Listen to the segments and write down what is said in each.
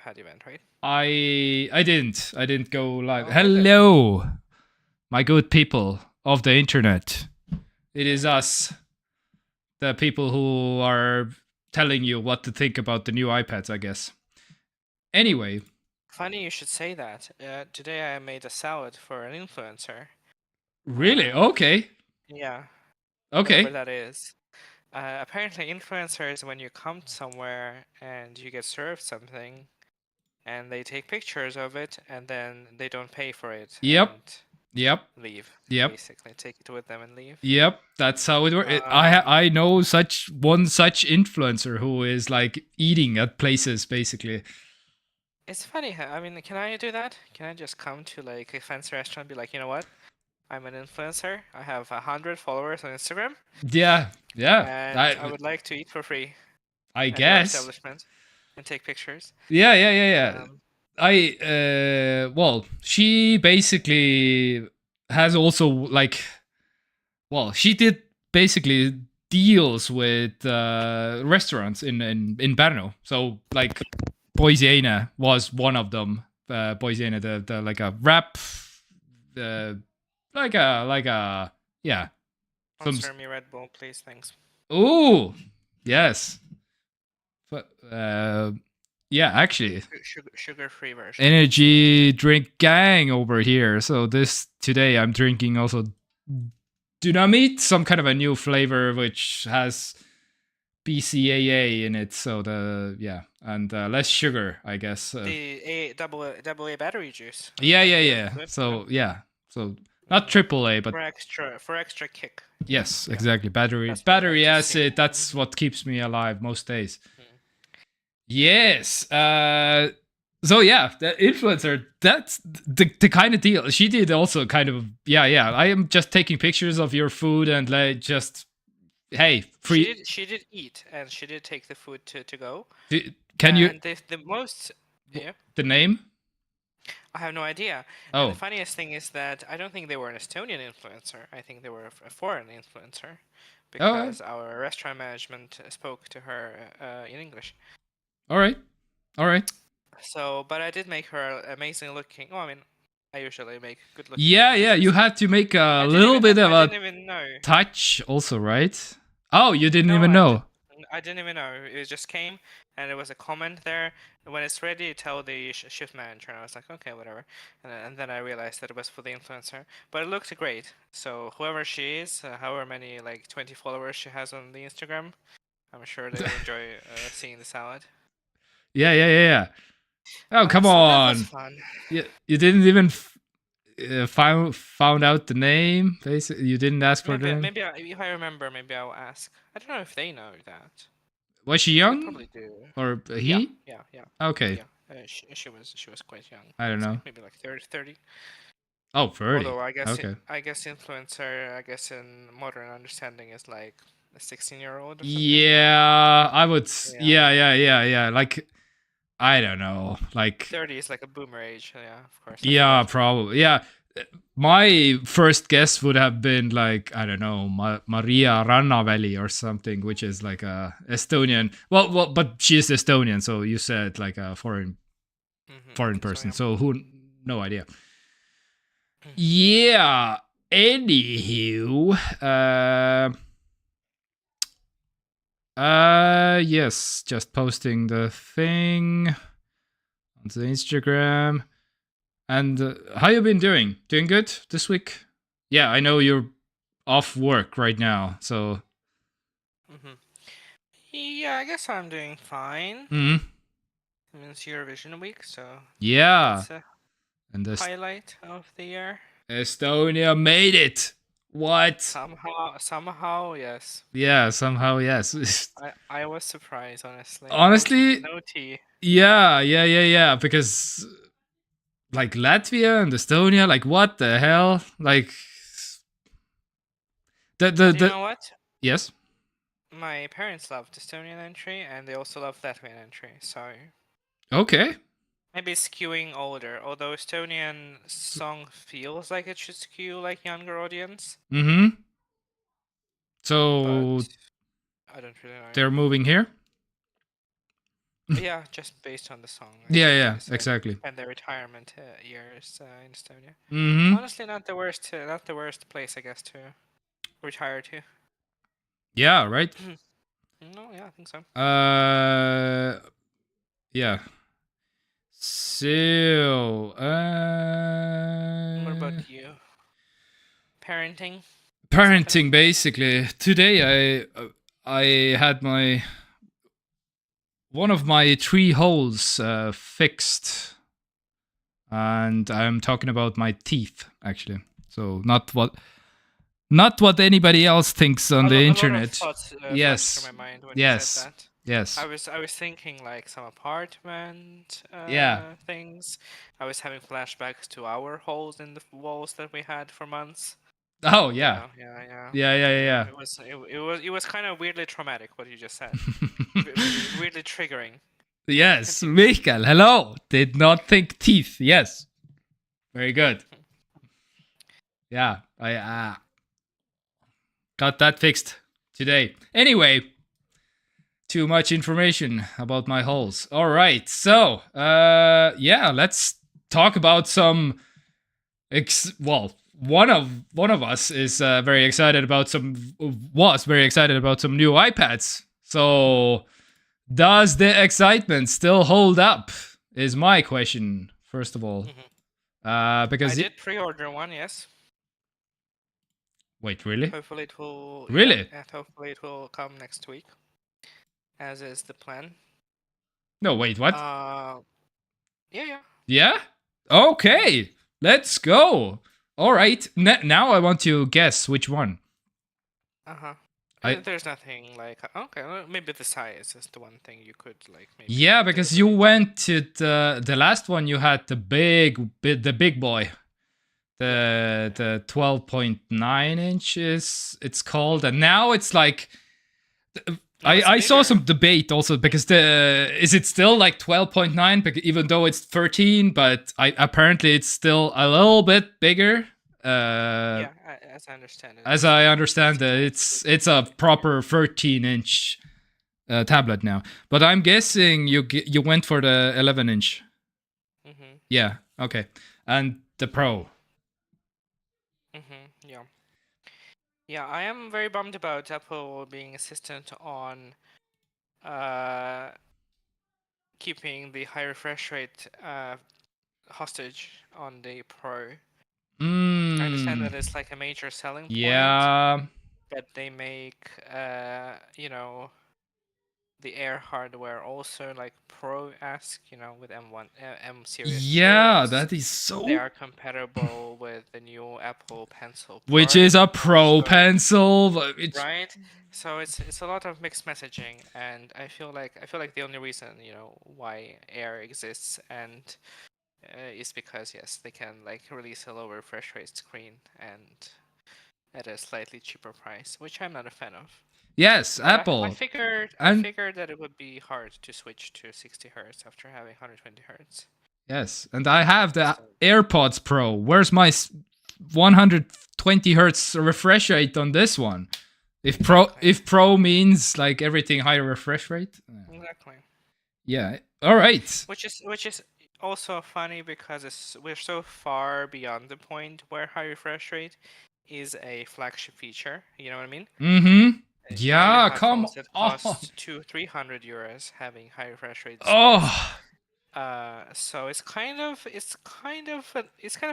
iPad event, right? I didn't go live. Oh, Hello, my good people of the internet. It is us, the people who are telling you what to think about the new iPads, I guess. Anyway, funny you should say that. Today I made a salad for an influencer. really? Okay. Yeah, whatever Okay. that is. Apparently, influencers, when you come somewhere and you get served something, and they take pictures of it, and then they don't pay for it Yep. and Yep. leave. Yep. Basically, take it with them and leave. Yep, that's how it works. Um, I know such influencer who is like eating at places basically. It's funny. I mean, can I do that? Can I just come to like a fancy restaurant and be like, you know what? I'm an influencer. I have 100 followers on Instagram, Yeah, yeah. and I would like to eat for free I at your guess. establishment and take pictures. Yeah. Well, she basically has also like, well, she did basically deals with restaurants in Brno. So like, Poisiena was one of them. Poisiena, the like a rap, like a yeah. Sponsor me Red Bull, please. Thanks. Oh, yes. But yeah, actually, Sugar-free version. energy drink gang over here. So today I'm drinking also Dynamite, some kind of a new flavor which has BCAA in it. So and less sugar, I guess. The double A battery juice. Yeah. So not triple A, but for extra kick. yes, exactly. Battery acid. That's what keeps me alive most days. Yes. So yeah, the influencer, that's the kind of deal. She did also kind of yeah. I am just taking pictures of your food and like just hey, free. She did eat and she did take the food to go. Can you And the most the name? I have no idea. Oh. And the funniest thing is that I don't think they were an Estonian influencer. I think they were a foreign influencer because our restaurant management spoke to her in English. All right. So, but I did make her amazing looking. Oh, I mean, I usually make good looking. Yeah. You had to make a little bit of I didn't even know. Touch also, right? Oh, you didn't even know. I didn't even know. It just came, and there was a comment there. When it's ready, tell the shift manager. And I was like, okay, whatever. And then I realized that it was for the influencer. But it looked great. So whoever she is, however many like 20 followers she has on the Instagram, I'm sure they will enjoy seeing the salad. Yeah. Oh, come on! That was fun. You didn't even found out the name. Basically, you didn't ask for the name. Maybe if I remember, maybe I'll ask. I don't know if they know that. Was she young? They probably do. Or he? Yeah. Okay. Yeah. She was quite young. I don't know. Maybe like 30. Oh, 30. Although I guess okay. I guess influencer, I guess in modern understanding is like a 16-year-old. Yeah, I would. Yeah. Like, I don't know. Like 30 is like a boomer age. Yeah, of course. Yeah, probably. Yeah. My first guess would have been like, I don't know, Maria Rannaväli or something, which is like a Estonian. Well, but she's Estonian, so you said like a foreign person. So no idea. Yeah. Anywho, yes, just posting the thing on the Instagram. And how you been doing? Doing good this week? Yeah, I know you're off work right now, so. Yeah, I guess I'm doing fine. I mean, it's Eurovision week, so. Yeah. And the highlight of the year. Estonia made it. What? Somehow, yes. Yeah, somehow, yes. I was surprised, honestly. Honestly, no tea. Yeah. Because like Latvia and Estonia, like what the hell? Like you know what? Yes. My parents loved Estonian entry, and they also love Latvian entry. So. Okay. Maybe skewing older, although Estonian song feels like it should skew like younger audience. So but I don't really know. They're moving here? Yeah, just based on the song. I Yeah, think yeah, they exactly. spent their retirement years in Estonia. Mm-hmm. Honestly, not the worst place, I guess, to retire to. Yeah, right. No, yeah, I think so. Yeah. So, What about you? Parenting? What's happening? parenting basically. Today I had my one of my 3 holes fixed, and I'm talking about my teeth actually. So not what anybody else thinks on the A lot of internet. thoughts flashed through Yes. my mind when you said Yes. that. Yes. I was thinking like some apartment Yeah. things. I was having flashbacks to our holes in the walls that we had for months. Oh yeah. Yeah. Yeah, yeah, yeah. It was kind of weirdly traumatic what you just said. Weirdly triggering. Yeah, Yes, continue. Michael, hello. Did not think teeth. Yes. Very good. Yeah, I got that fixed today. Anyway, too much information about my holes. All right. So, yeah, let's talk about some well, one of us is very excited about some was very excited about some new iPads. So, does the excitement still hold up? Is my question first of all. I Because did pre-order one, yes. wait, really? Hopefully it will, yeah, Really? and hopefully it will come next week, as is the plan. No, wait, what? Yeah. Yeah? Okay. Let's go. All right. Now I want to guess which one. Uh-huh. I There's nothing like okay, well, maybe the size is the one thing you could like maybe Yeah, because you deliberate. went to the last one you had the big boy. Yeah. The 12.9 inches it's called, and now it's like No, it's I saw bigger. some debate also because the is it still like 12.9 even though it's 13, but apparently it's still a little bit bigger. Yeah, as I understand it, As it's I it's understand it, it's a proper 13-inch tablet now. But I'm guessing you went for the 11-inch. Mhm. Yeah. Okay. And the Pro. Mhm. Yeah. Yeah, I am very bummed about Apple being insistent on uh keeping the high refresh rate hostage on the Pro. I understand that it's like a major selling point, Yeah. but they make you know, the Air hardware also like Pro-esque, you know, with M1 M series Yeah, chips. that is They so. are compatible with the new Apple Pencil Which Pro is a Pro also, pencil. But it's right? So it's a lot of mixed messaging, and I feel like the only reason, you know, why Air exists and is because yes, they can like release a lower refresh rate screen and at a slightly cheaper price, which I'm not a fan of. yes, But Apple. I And figured that it would be hard to switch to 60 hertz after having 120 hertz. yes, and I have the So AirPods Pro. Where's my 120 hertz refresh rate on this one? exactly, If Pro means like everything higher refresh rate. exactly. Yeah. All right. Which is also funny because we're so far beyond the point where high refresh rate is a flagship feature. You know what I mean? Mm-hmm. Now you Yeah, have come phones that on. cost 200-300 euros having high refresh rate displays. Oh, So it's kind of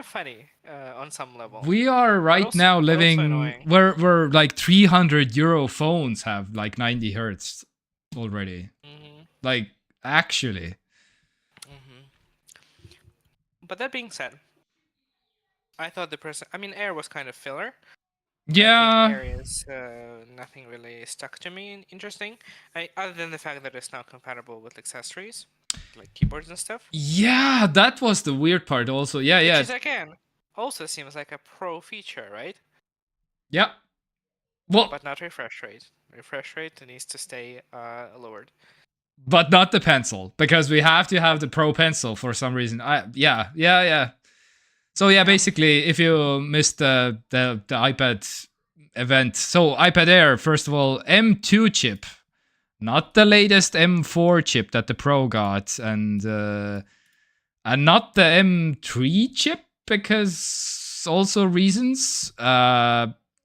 funny on some level, we are right now but also living annoying. where like 300 euro phones have like 90 hertz already. Hmm. Like actually. Hmm. But that being said, I thought I mean, Air was kind of filler. I think Yeah. Air is nothing really stuck to me interesting. Other than the fact that it's now compatible with accessories, like keyboards and stuff, Yeah, that was the weird part also. Yeah, which yeah. is again also seems like a pro feature, right? Yeah. Well, But not refresh rate. Refresh rate needs to stay lowered. but not the pencil because we have to have the Pro Pencil for some reason. Yeah. So yeah, Yeah. basically, if you missed the iPad event, so iPad Air, first of all, M2 chip, not the latest M4 chip that the Pro got, and not the M3 chip because also reasons.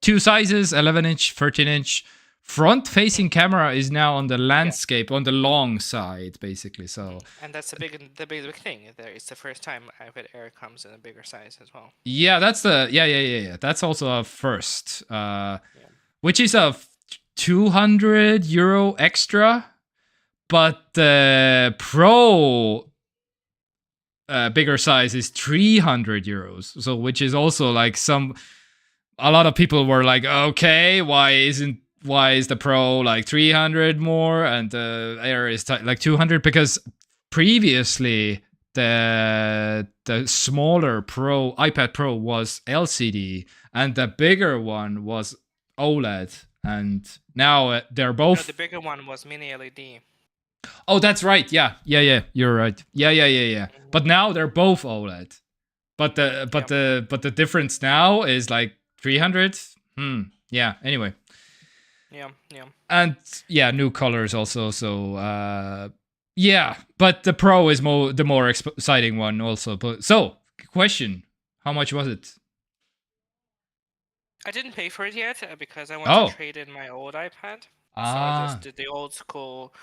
Two sizes, 11-inch, 13-inch. Front-facing camera is now on the landscape, on the long side, basically. So, And that's the big thing. There, it's the first time iPad Air comes in a bigger size as well. yeah, that's the yeah. That's also a first, which is a 200 euro extra, but the Pro bigger size is 300 euros. So, which is also like a lot of people were like, okay, why is the Pro like 300 more and the Air is like 200? Because previously the smaller Pro iPad Pro was LCD and the bigger one was OLED, and now they're both. No, the bigger one was mini LED. Oh, that's right. Yeah. You're right. Yeah. But now they're both OLED. But the difference now is like 300. Yeah. Anyway. Yeah. And yeah, new colors also. So yeah, but the Pro is the more exciting one also. But so, question: how much was it? I didn't pay for it yet because I want to trade in my old iPad. So I just did the old school,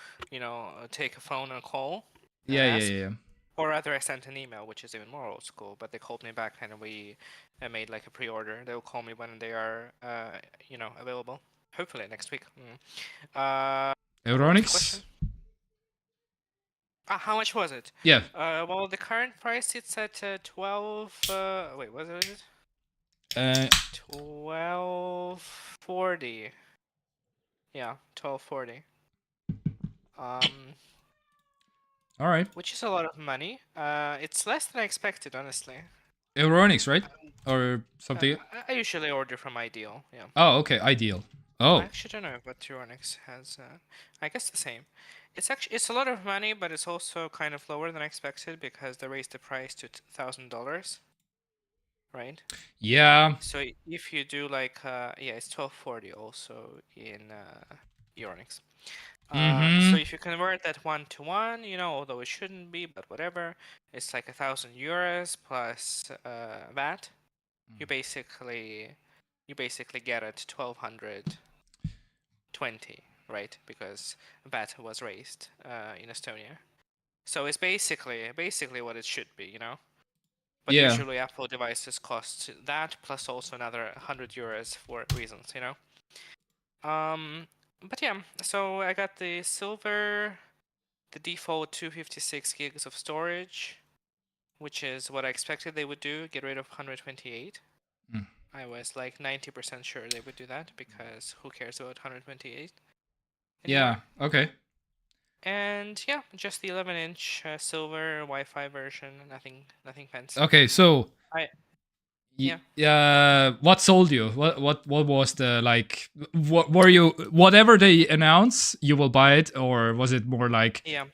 take a phone and call. Yeah. Or rather, I sent an email, which is even more old school. But they called me back and we made like a pre-order. They'll call me when they are, available. Hopefully next week. Euronics? How much was it? Yeah. Well, the current price it's at 12. Wait, what is it? 1240. Yeah, 1240. All right. Which is a lot of money. It's less than I expected, honestly. Euronics, right? Or something? I usually order from Ideal. Yeah. Oh, okay. Ideal. Oh. I actually don't know what Euronics has. I guess the same. It's a lot of money, but it's also kind of lower than I expected because they raised the price to $1,000. Right? Yeah. So if you do like it's 1240 also in Euronics. So if you convert that 1 to 1, although it shouldn't be, but whatever, it's like 1,000 euros plus VAT. You basically get it 1,220, right? Because VAT was raised in Estonia. So it's basically what it should be, But usually Apple devices cost that plus also another 100 euros for reasons, But yeah, so I got the silver, the default 256 gigs of storage, which is what I expected they would do, get rid of 128. I was like 90% sure they would do that because who cares about 128 anymore? Yeah, okay. And yeah, just the 11-inch silver Wi-Fi version, nothing fancy. Okay, so yeah. What sold you? What was the like? What were you? Whatever they announce, you will buy it, or was it more like? Yeah.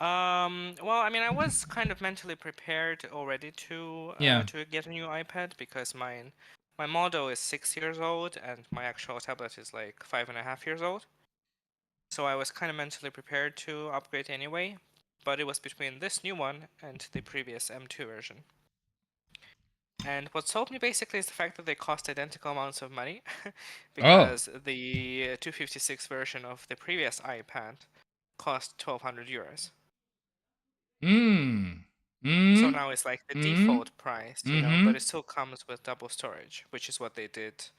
Well, I mean, I was kind of mentally prepared already to get a new iPad because my model is 6 years old and my actual tablet is like 5.5 years old. So I was kind of mentally prepared to upgrade anyway, but it was between this new one and the previous M2 version. And what sold me basically is the fact that they cost identical amounts of money, because the 256 version of the previous iPad cost 1,200 euros. So now it's like the default price, but it still comes with double storage, which is what they did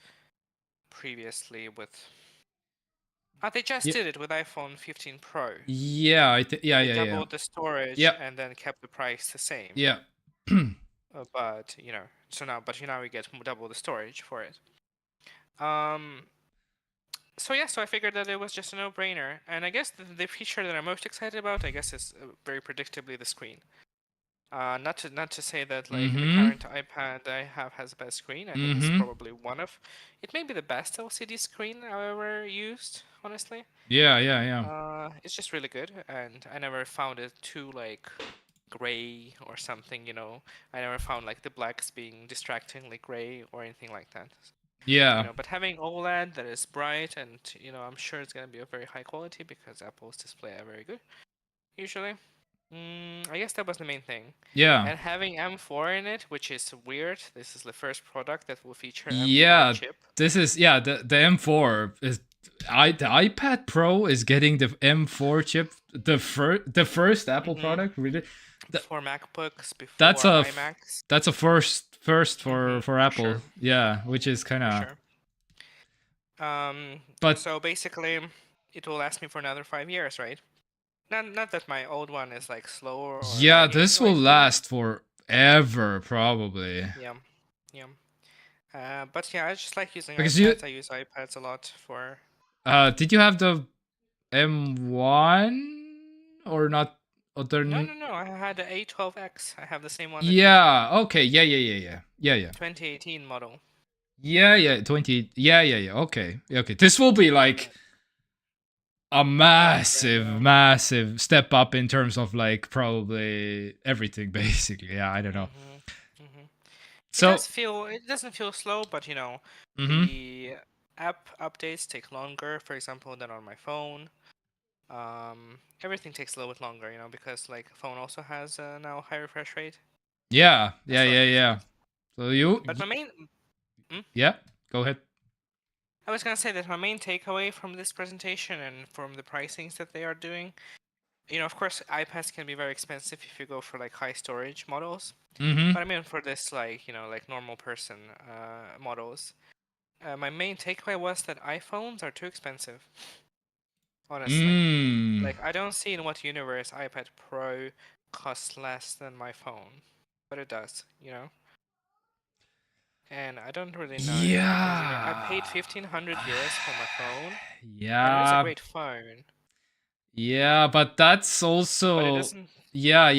previously with. They just did it with iPhone 15 Pro. Yeah, They doubled the storage and then kept the price the same. Yeah. But now we get double the storage for it. So I figured that it was just a no-brainer, and I guess the feature that I'm most excited about, I guess, is very predictably the screen. Not to say that like the current iPad I have has the best screen. I think it's probably it may be the best LCD screen I've ever used, honestly. Yeah. It's just really good, and I never found it too like gray or something. I never found like the blacks being distractingly gray or anything like that. Yeah. But having OLED that is bright and I'm sure it's gonna be of very high quality because Apple's display are very good usually. I guess that was the main thing. Yeah. And having M4 in it, which is weird. This is the first product that will feature M4 Yeah. chip. This is the M4 is the iPad Pro is getting the M4 chip, the first Apple Mm-hmm. product, really. For MacBooks, That's before a iMacs. that's a first Mm-hmm. for For Apple. sure. Yeah, which is kind For of. sure. But So basically, it will last me for another 5 years, right? Not that my old one is like slower or yeah, lagging this will lately. last forever probably. Yeah, yeah. But yeah, I just like using Because you iPads. I use iPads a lot for. did you have the M1 or not? Other No. I had the A12X. I have the same one that you have. yeah. Okay. Yeah. 2018 model. Yeah. 20. Yeah. Okay. This will be like a massive step up in terms of like probably everything basically. Yeah, I don't know. Mhm. Mhm. So, It doesn't feel slow, but mhm. the app updates take longer, for example, than on my phone. Everything takes a little bit longer, because like phone also has now high refresh rate. Yeah. I still like using Yeah. it. So But my main, mm, yeah, go ahead. I was gonna say that my main takeaway from this presentation and from the pricings that they are doing, of course, iPads can be very expensive if you go for like high storage models. Mhm. But I mean, for this like like normal person models, my main takeaway was that iPhones are too expensive. Honestly, Mm. like I don't see in what universe iPad Pro costs less than my phone, but it does. And I don't really know because I paid Yeah. 1,500 euros for my phone, and it is a Yeah. great phone, Yeah, but that's but it also doesn't. yeah.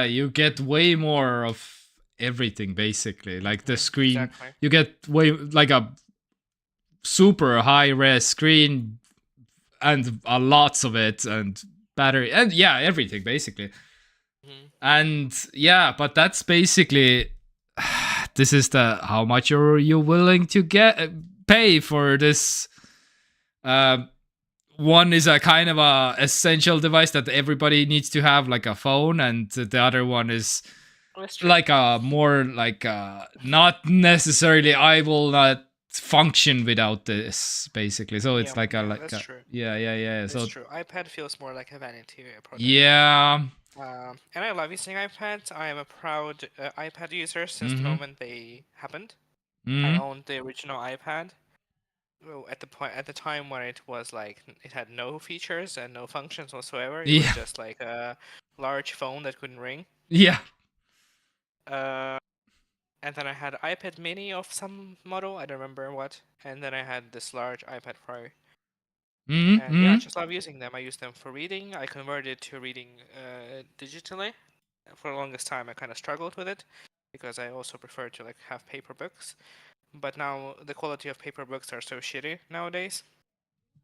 You get way more of everything basically. Like the screen, Exactly. you get way like a super high res screen and lots of it and battery and yeah, everything basically. Hmm. And yeah, but that's basically this is the how much are you willing to get pay for this. Um, one is a kind of a essential device that everybody needs to have, like a phone, and the other one is That's true. like a more like not necessarily I will not function without this basically. So it's Yeah, like yeah, that's true. yeah. That's So true. iPad feels more like a vanity product. yeah. And I love using iPads. I am a proud iPad user since the Mhm. moment they happened. I Mhm. owned the original iPad. Well, at the time when it was like it had no features and no functions whatsoever. It was Yeah. just like a large phone that couldn't ring. Yeah. Uh, and then I had iPad Mini of some model. I don't remember what. And then I had this large iPad Pro. And yeah, I Mhm. just love using them. I use them for reading. I converted to reading digitally. For the longest time, I kind of struggled with it because I also prefer to like have paper books. But now the quality of paper books are so shitty nowadays,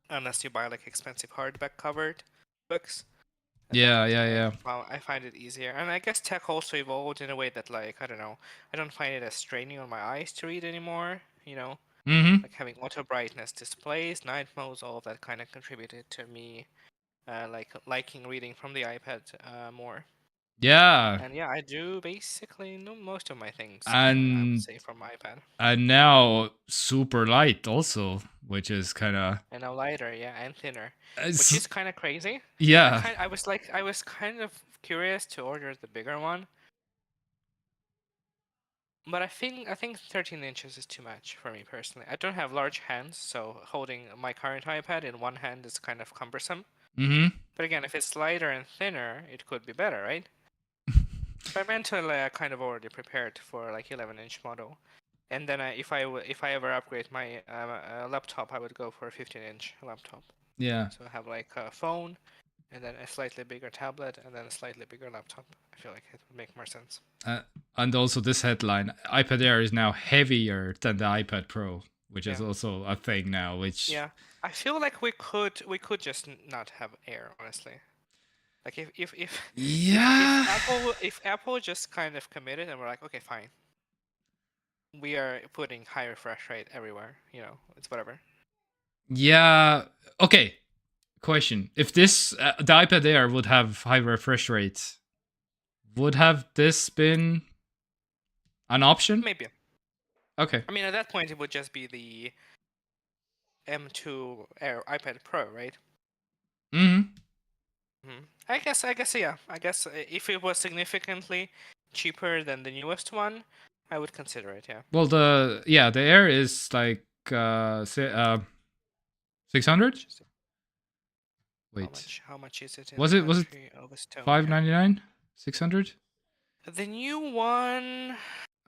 unless you buy like expensive hardback covered books. Yeah, That yeah, yeah. I find it easier. And I guess tech also evolved in a way that like I don't know, I don't find it as straining on my eyes to read anymore. Mhm. Like having auto brightness displays, night modes, all of that kind of contributed to me like liking reading from the iPad more. Yeah. And yeah, I do basically know most of my things. I would And say from iPad. now super light also, which is kind of And now lighter, yeah, and thinner, which is kind of crazy. yeah. I was kind of curious to order the bigger one, but I think 13 inches is too much for me personally. I don't have large hands, so holding my current iPad in one hand is kind of cumbersome. Mhm. But again, if it's lighter and thinner, it could be better, right? But mentally, I kind of already prepared for like 11-inch model. And then if I ever upgrade my laptop, I would go for a 15-inch laptop. Yeah. So I have like a phone, and then a slightly bigger tablet, and then a slightly bigger laptop. I feel like it would make more sense. Uh, and also this headline, iPad Air is now heavier than the iPad Pro, which is Yeah, also a thing now, which yeah. I feel like we could just not have Air, honestly. Like yeah. if Apple just kind of committed and we're like, okay, fine, we are putting high refresh rate everywhere. You know, it's whatever. Yeah. Okay. Question: if this the iPad Air would have high refresh rate, would have this been an option? Maybe. Okay. I mean, at that point, it would just be the M2 Air iPad Pro, right? Hmm. I guess, yeah. I guess if it was significantly cheaper than the newest one, I would consider it. Yeah. Well, the Air is like 600. Just Wait, how much is it in the was it country of Estonia? 599? 600? The new one,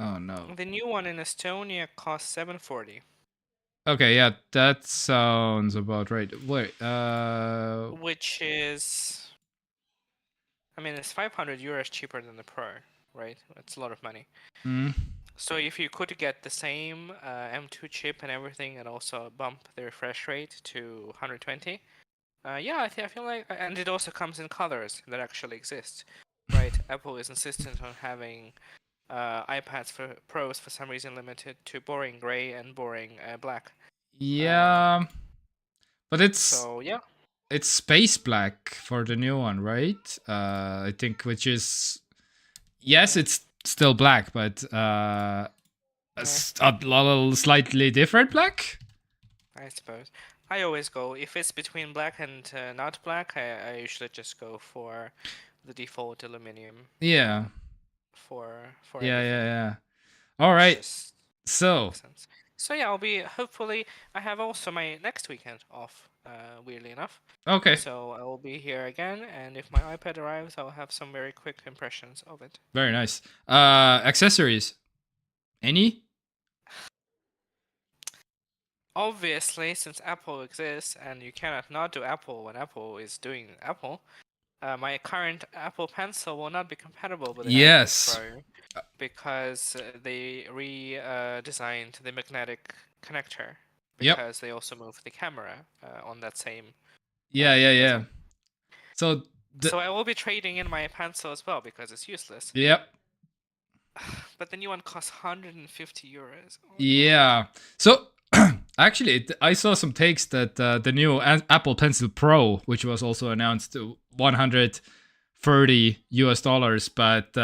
Oh no. the new one in Estonia costs 740, Okay, yeah, that sounds about right. Wait, which is, I mean, it's 500 euros cheaper than the Pro, right? It's a lot of money. mm, So if you could get the same M2 chip and everything, and also bump the refresh rate to 120, yeah, I feel like, and it also comes in colors that actually exist, right? Apple is insistent on having iPads for Pros for some reason limited to boring gray and boring black. yeah, but So yeah, it's space black for the new one, right? I think, which is, yes, it's still black, but yeah, a little slightly different black. I suppose. I always go if it's between black and not black. I usually just go for the default aluminum. Yeah, For yeah, everything. yeah, yeah. All It's right, just so makes sense. So yeah, I'll be hopefully. I have also my next weekend off. Weirdly enough. okay, So I will be here again, and if my iPad arrives, I'll have some very quick impressions of it. very nice. Accessories, any? Obviously, since Apple exists and you cannot not do Apple when Apple is doing Apple, my current Apple Pencil will not be compatible with the iPad Yes. Pro because they redesigned the magnetic connector Yep. because they also moved the camera on that same Yeah, yeah, yeah. bezel. So So I will be trading in my pencil as well because it's useless. yep. But the new one costs 150 euros. Oh my god. Yeah. So actually, I saw some takes that the new Apple Pencil Pro, which was also announced to 130 US dollars, but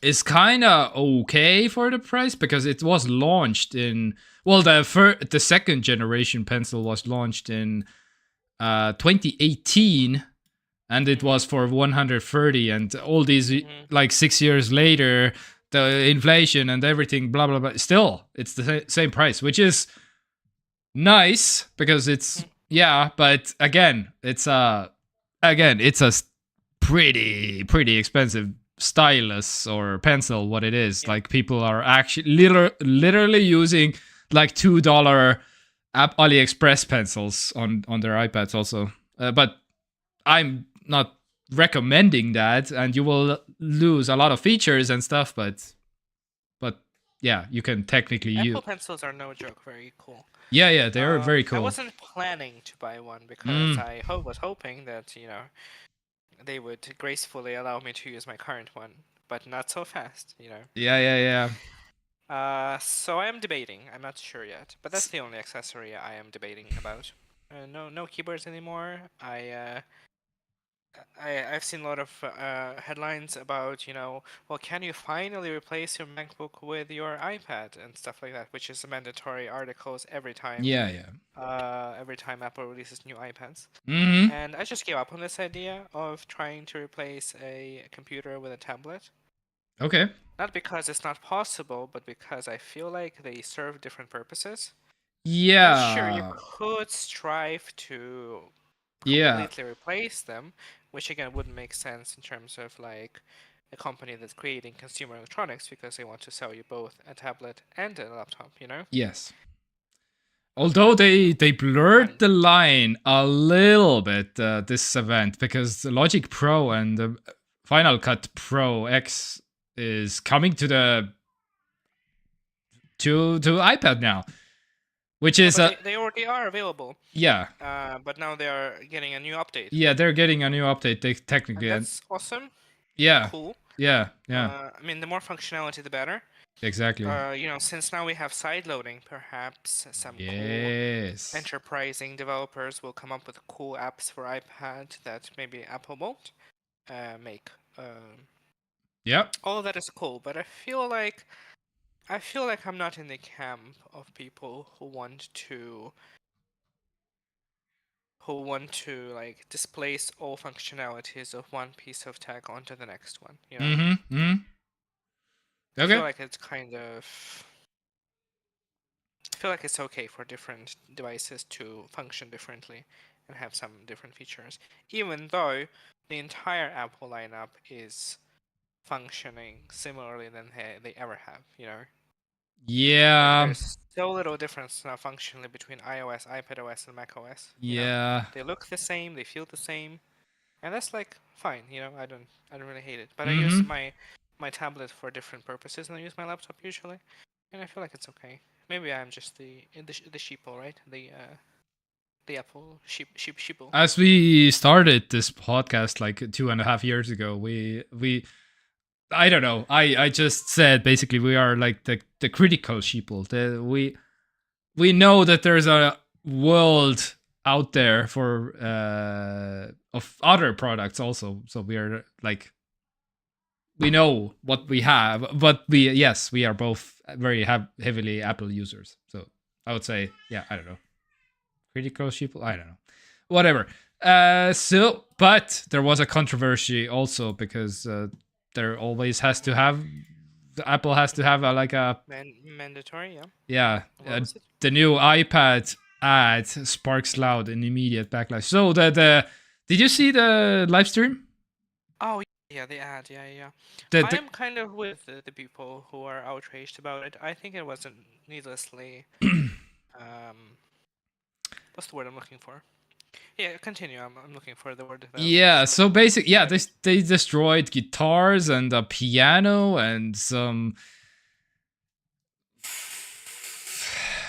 is kind of okay for the price because it was launched in, well, the second generation pencil was launched in 2018, and it was for 130, and all these like 6 years later, the inflation and everything, blah blah blah, still it's the same price, which is nice because it's, yeah, but again it's a pretty expensive stylus or pencil, what it is. Yeah. Like, people are actually literally using like $2 AliExpress pencils on their iPads also, but I'm not recommending that, and you will lose a lot of features and stuff, but yeah, you can technically use. Apple pencils are no joke, very cool. Yeah, they're very I cool. wasn't planning to buy one because I was hoping that they would gracefully allow me to use my current one, but not so fast. Yeah. So I am debating. I'm not sure yet, but that's the only accessory I am debating about. No keyboards anymore. I've seen a lot of headlines about, well, can you finally replace your MacBook with your iPad and stuff like that, which is mandatory articles every time. Yeah. Every time Apple releases new iPads. Mm-hmm. And I just gave up on this idea of trying to replace a computer with a tablet. Okay. Not because it's not possible, but because I feel like they serve different purposes. Yeah. Sure, you could strive to Yeah. completely replace them, which again wouldn't make sense in terms of like a company that's creating consumer electronics because they want to sell you both a tablet and a laptop, Yes. Although they blurred the line a little bit this event, because the Logic Pro and the Final Cut Pro X is coming to iPad now, which is they already are available. Yeah. But now they are getting a new update. Yeah, they're getting a new update technically. And that's awesome. Yeah. Cool. Yeah. I mean, the more functionality, the better. Exactly. Since now we have side loading, perhaps some cool Yes. enterprising developers will come up with cool apps for iPad that maybe Apple won't make. Yep. All of that is cool, but I feel like I'm not in the camp of people who want to like displace all functionalities of one piece of tech onto the next one, you know? Mm-hmm. Mm-hmm. I feel Okay. like it's kind of I feel like it's okay for different devices to function differently and have some different features, even though the entire Apple lineup is functioning similarly than they ever have, you know? Like Yeah. there's so little difference now functionally between iOS, iPadOS, and macOS, you know? Yeah. They look the same, they feel the same, and that's like fine, you know. I don't really hate it, but I use Mm-hmm. my tablet for different purposes, and I use my laptop usually, and I feel like it's okay. Maybe I'm just the sheeple, right? The Apple sheeple. As we started this podcast like 2.5 years ago, we I don't know. I just said basically we are like the critical sheeple. We know that there's a world out there for of other products also. So we are like we know what we have, but we are both very heavily Apple users. So I would say yeah, I don't know. Critical sheeple, I don't know. Whatever. But there was a controversy also because there always has to have Apple has to have like a Mandatory, yeah. yeah What was it? the new iPad ad sparks loud and immediate backlash. So the did you see the live stream? Oh yeah, the ad, yeah. I The am kind of with the people who are outraged about it. I think it wasn't needlessly. What's the word I'm looking for? Yeah, continue. I'm looking for the word that I'm yeah. sorry. So basically, yeah, they destroyed guitars and a piano and some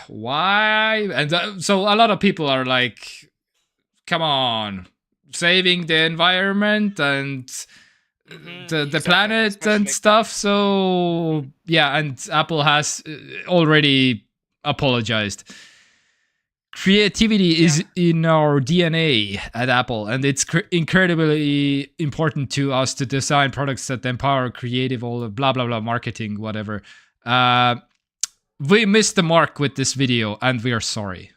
why and so a lot of people are like come on saving the environment and the Exactly, planet and especially. stuff so yeah and Apple has already apologized. Creativity Yeah. is in our DNA at Apple, and it's incredibly important to us to design products that empower creative, all the blah blah blah marketing, whatever. Uh, we missed the mark with this video, and we are sorry.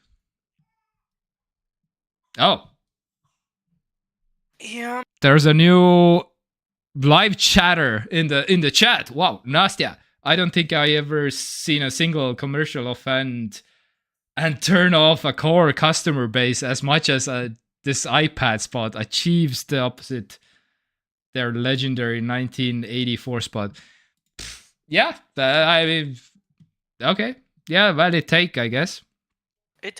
Oh, Yeah. there's a new live chatter in the chat. Wow, Nastya, I don't think I ever seen a single commercial offend and turn off a core customer base as much as this iPad spot achieves the opposite. Their legendary 1984 spot. Yeah, I mean, okay, yeah, valid take, I guess. It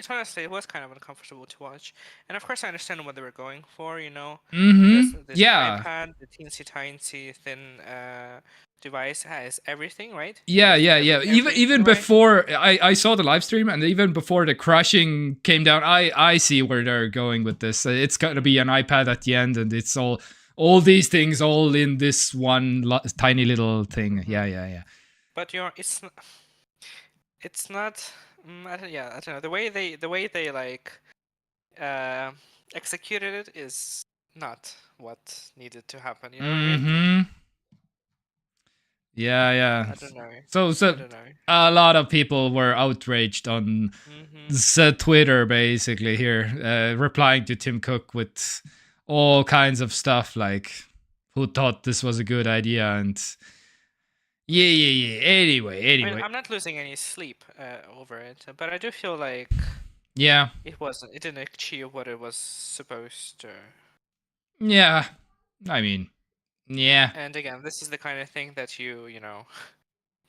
honestly it was kind of uncomfortable to watch, and of course I understand what they were going for, you know, because Mm-hmm. this Yeah. iPad, the teensy tiny thin device has everything, right? Yeah, yeah, yeah. Every Even device. before I saw the live stream, and even before the crashing came down, I see where they're going with this. It's gonna be an iPad at the end, and it's all these things all in this one tiny little thing. Mm-hmm. Yeah. But it's not. I don't know. The way they like uh, executed it is not what needed to happen. You know what I mean? Mm-hmm. Yeah. I don't know. So I don't know. a lot of people were outraged on Twitter basically here, replying to Tim Cook with all kinds of stuff like who thought this was a good idea and yeah. Anyway. I mean, I'm not losing any sleep over it, but I do feel like Yeah. it didn't achieve what it was supposed to. Yeah. I mean, yeah. And again, this is the kind of thing that you know,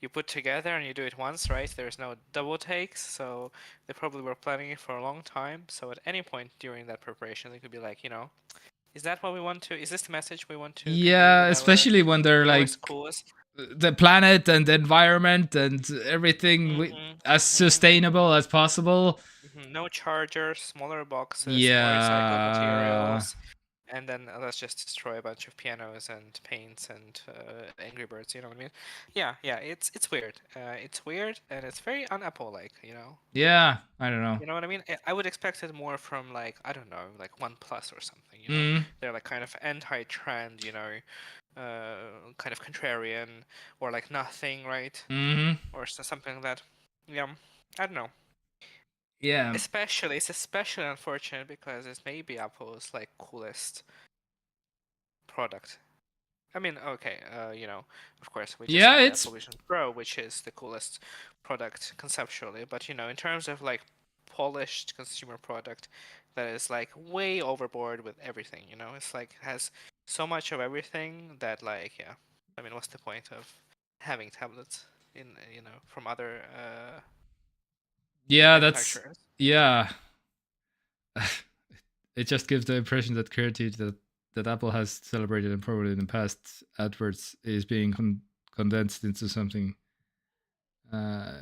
you put together and you do it once, right? There's no double takes, so they probably were planning it for a long time. So at any point during that preparation, they could be like, you know, is that what we want to? Is this the message we want to convey Yeah, with especially when they're our newest, like coolest? the planet and the environment and everything as sustainable as possible. No chargers, smaller boxes, more recycled Yeah. materials, and then let's just destroy a bunch of pianos and paints and Angry Birds. You know what I mean? Yeah. It's weird. It's weird, and it's very un-Apple-like. Yeah, I don't know. You know what I mean? I would expect it more from like I don't know, like OnePlus or something. Mm, They're like kind of anti-trend. Kind of contrarian or like nothing, right? mm-hmm. Or something like that. Yeah, I don't know. Yeah. It's especially unfortunate because it's maybe Apple's like coolest product. I mean, okay, of course, we just Yeah, had the it's Apple Vision Pro, which is the coolest product conceptually, but in terms of like polished consumer product that is like way overboard with everything, it's like has so much of everything that like, yeah, I mean, what's the point of having tablets in, from other yeah, that's manufacturers? yeah. It just gives the impression that creativity that Apple has celebrated and promoted in the past adverts is being condensed into something. Uh,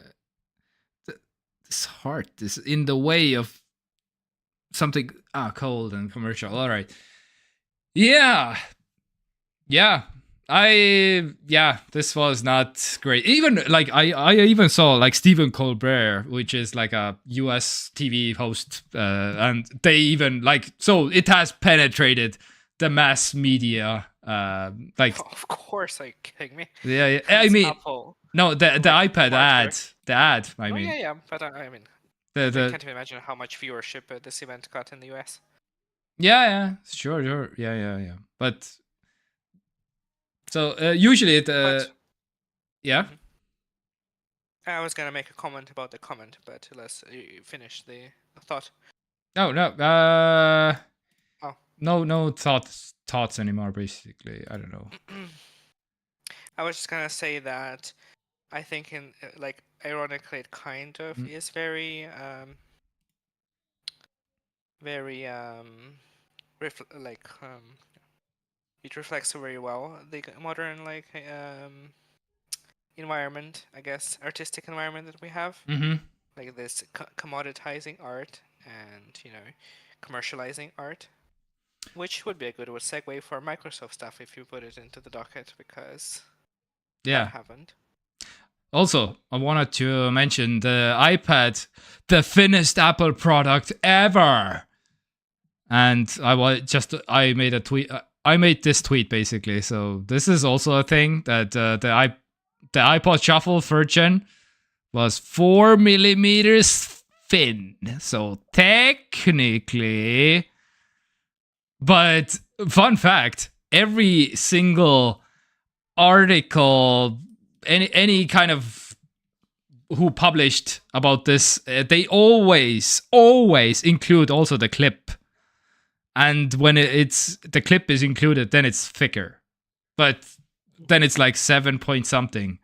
this heart is in the way of something cold and commercial. All right. Yeah. This was not great. Even like I even saw like Stephen Colbert, which is like a US TV host, and they even like so it has penetrated the mass media. Like Of course, are you kidding me? yeah. I It's mean, Apple, no, the like iPad marketer. ad, the ad. I Oh mean, yeah, but I mean, I the can't even imagine how much viewership this event got in the US. yeah, sure, yeah. But so usually it But yeah. mhm. I was gonna make a comment about the comment, but let's finish the thought. No, no. Oh. No thoughts anymore. Basically, I don't know. I was just gonna say that I think in like ironically it kind of Mm. is very very it reflects very well the modern like environment, I guess, artistic environment that we have, Mm-hmm. like this commoditizing art and commercializing art, which would be a good segue for Microsoft stuff if you put it into the docket because that Yeah. happened. Also, I wanted to mention the iPad, the thinnest Apple product ever. And I made a tweet. I made this tweet basically. So this is also a thing that the iPod Shuffle third gen was 4 millimeters thin. So technically, but fun fact: every single article, any kind of who published about this, they always include also the clip. And when it's the clip is included, then it's thicker. But then it's like 7 point something.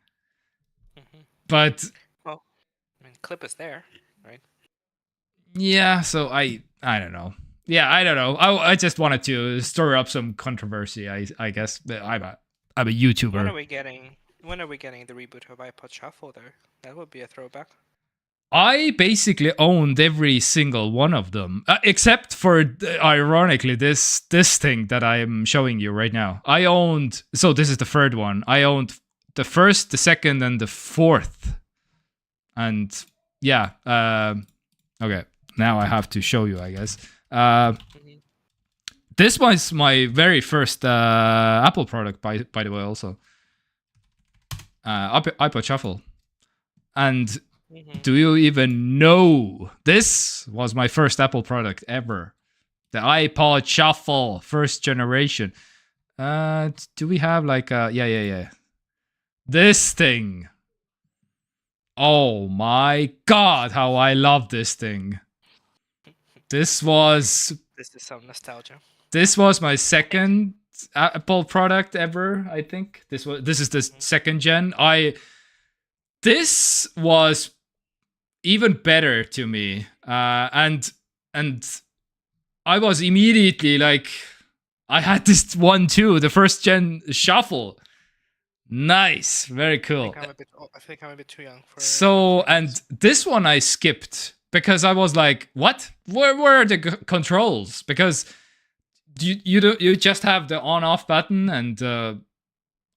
Mm-hmm. But Well, I mean, clip is there, right? yeah, so I don't know. Yeah, I don't know. I just wanted to stir up some controversy. I guess I'm a YouTuber. When are we getting the reboot of iPod Shuffle there? That would be a throwback. I basically owned every single one of them, except for ironically this thing that I am showing you right now. I owned, so this is the third one. I owned the first, the second, and the fourth. And yeah, okay. Now I have to show you, I guess. This was my very first Apple product, by the way. Also, iPod Shuffle, and. Do you even know? This was my first Apple product ever. The iPod Shuffle, first generation. Do we have like a... Yeah. This thing. Oh my god, how I love this thing. This is some nostalgia. This was my second Apple product ever, I think. This is the second gen. This was even better to me, and I was immediately like, I had this one too, the first gen Shuffle. Nice, very cool. I think I'm a bit too young for. So, and this one I skipped because I was like, what? Where are the controls? Because you just have the on off button, and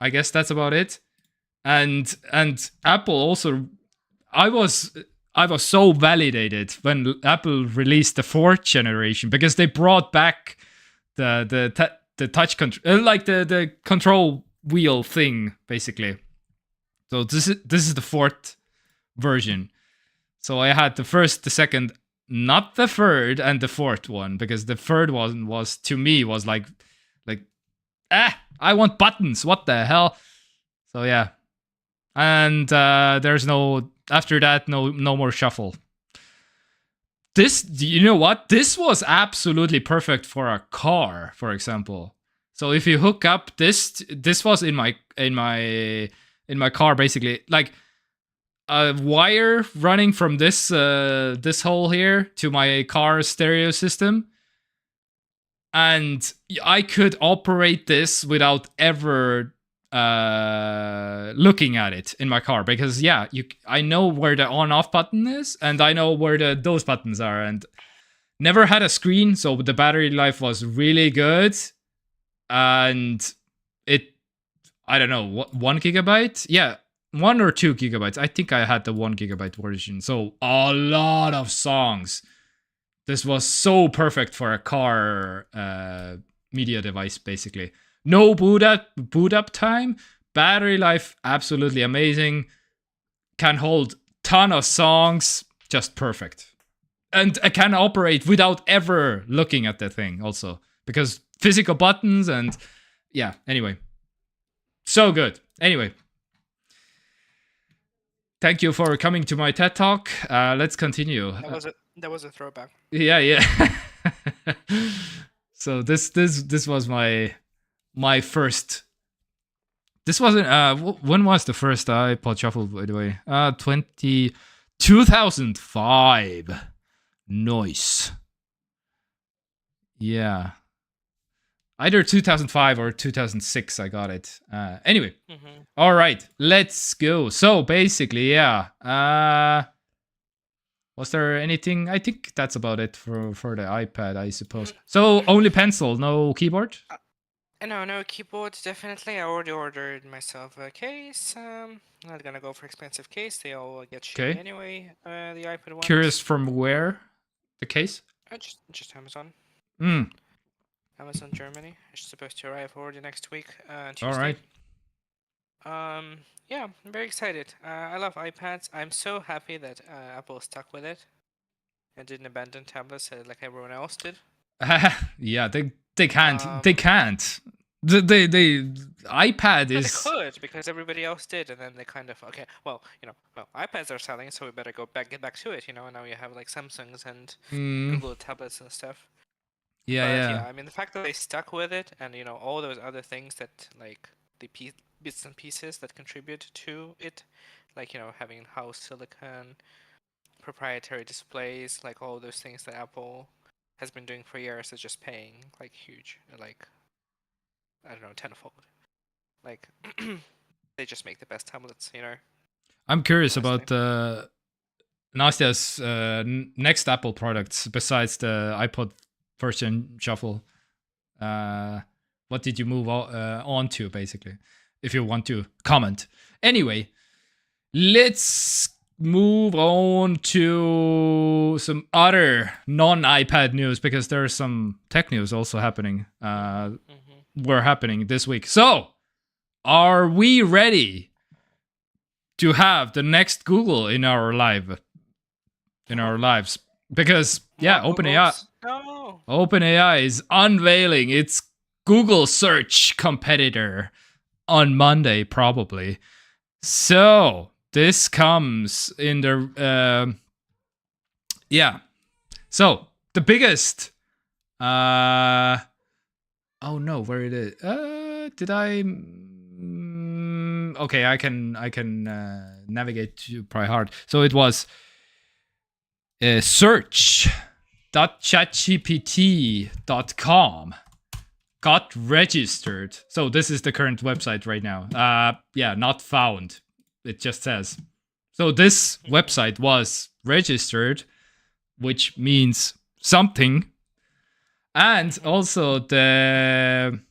I guess that's about it. And Apple also, I was so validated when Apple released the fourth generation, because they brought back the touch control, like the control wheel thing, basically. So this is the fourth version. So I had the first, the second, not the third, and the fourth one, because the third one was, to me, was like I want buttons. What the hell? So yeah. And there's no, after that, no more shuffle. This, you know what? This was absolutely perfect for a car, for example. So if you hook up this was in my car, basically, like a wire running from this this hole here to my car stereo system, and I could operate this without ever looking at it in my car, because I know where the on off button is, and I know where those buttons are, and never had a screen, so the battery life was really good. And I don't know, what, 1 gigabyte? Yeah, 1 or 2 gigabytes. I think I had the 1 gigabyte version. So a lot of songs. This was so perfect for a car media device, basically. No boot up time. Battery life, absolutely amazing. Can hold ton of songs. Just perfect. And I can operate without ever looking at the thing also, because physical buttons and anyway. So good. Anyway. Thank you for coming to my TED Talk. Let's continue. That was a throwback. Yeah. So this was my first. This wasn't. When was the first iPod Shuffle, by the way? 2005. Nice. Yeah. Either 2005 or 2006, I got it. Anyway. Mm-hmm. All right, let's go. So basically, was there anything? I think that's about it for the iPad, I suppose. So only pencil, no keyboard? No keyboard, definitely. I already ordered myself a case. I'm not gonna go for expensive case. They all get shitty anyway. The iPad ones. Curious from where? The case? Just Amazon. Mm. Amazon Germany. It's supposed to arrive already next week, Tuesday. All right. Yeah, I'm very excited. I love iPads. I'm so happy that Apple stuck with it and didn't abandon tablets like everyone else did. Yeah, they can't. They can't. The iPad is. They could, because everybody else did, and then they kind of iPads are selling, so we better get back to it. And now you have like Samsungs and Google tablets and stuff. Yeah. I mean, the fact that they stuck with it, and all those other things that like the bits and pieces that contribute to it, like having house silicon, proprietary displays, like all those things that Apple has been doing for years, is just paying like huge, like I don't know, tenfold. Like they just make the best tablets, I'm curious about Nastia's next Apple products besides the iPod first gen Shuffle. What did you move on to, basically? If you want to comment. Anyway, let's move on to some other non-iPad news, because there's some tech news also happening. Were happening this week. So, are we ready to have the next Google in our lives? Because OpenAI is unveiling its Google search competitor on Monday, probably. So this comes in the So the biggest. Oh no, where it is? Did I? Okay, I can navigate to probably hard. So it was search.chatgpt.com got registered. So this is the current website right now. Not found. It just says. So this website was registered, which means something. And also again,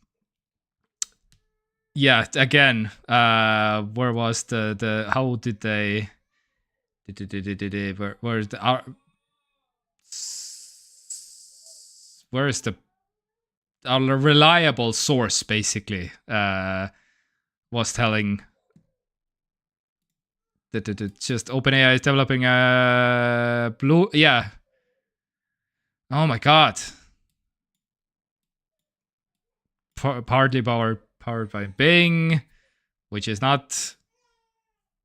where was the how did they where's the where is the a reliable source basically was telling that just OpenAI is developing a blue. Yeah. Oh my god. Partly powered by Bing, which is not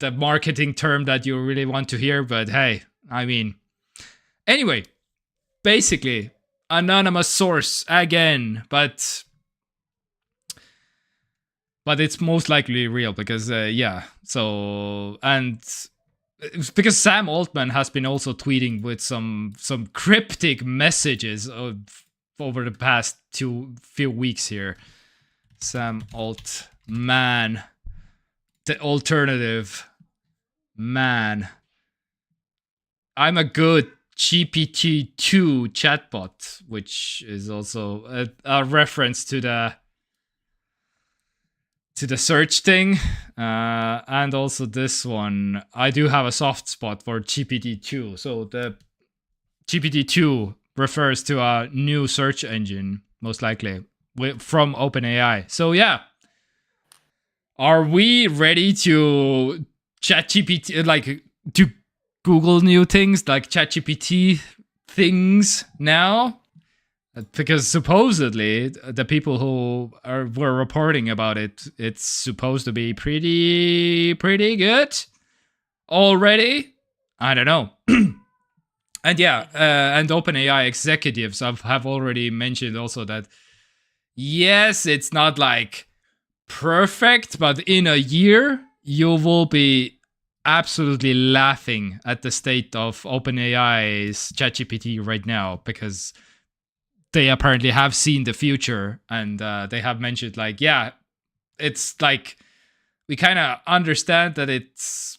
the marketing term that you really want to hear, but hey, I mean, anyway, basically anonymous source again, but it's most likely real because yeah. So, and it's because Sam Altman has been also tweeting with some cryptic messages over the past few weeks here. Sam Altman, the alternative man. I'm a good GPT-2 chatbot, which is also a reference to the search thing, and also this one. I do have a soft spot for GPT-2. So the GPT-2 refers to a new search engine, most likely from OpenAI. So yeah, are we ready to ChatGPT, like to Google new things like ChatGPT things now? Because supposedly the people who were reporting about it, it's supposed to be pretty good already. I don't know. And yeah, and OpenAI executives have already mentioned also that yes, it's not like perfect, but in a year you will be absolutely laughing at the state of OpenAI's ChatGPT right now, because they apparently have seen the future, and they have mentioned like, yeah, it's like we kind of understand that it's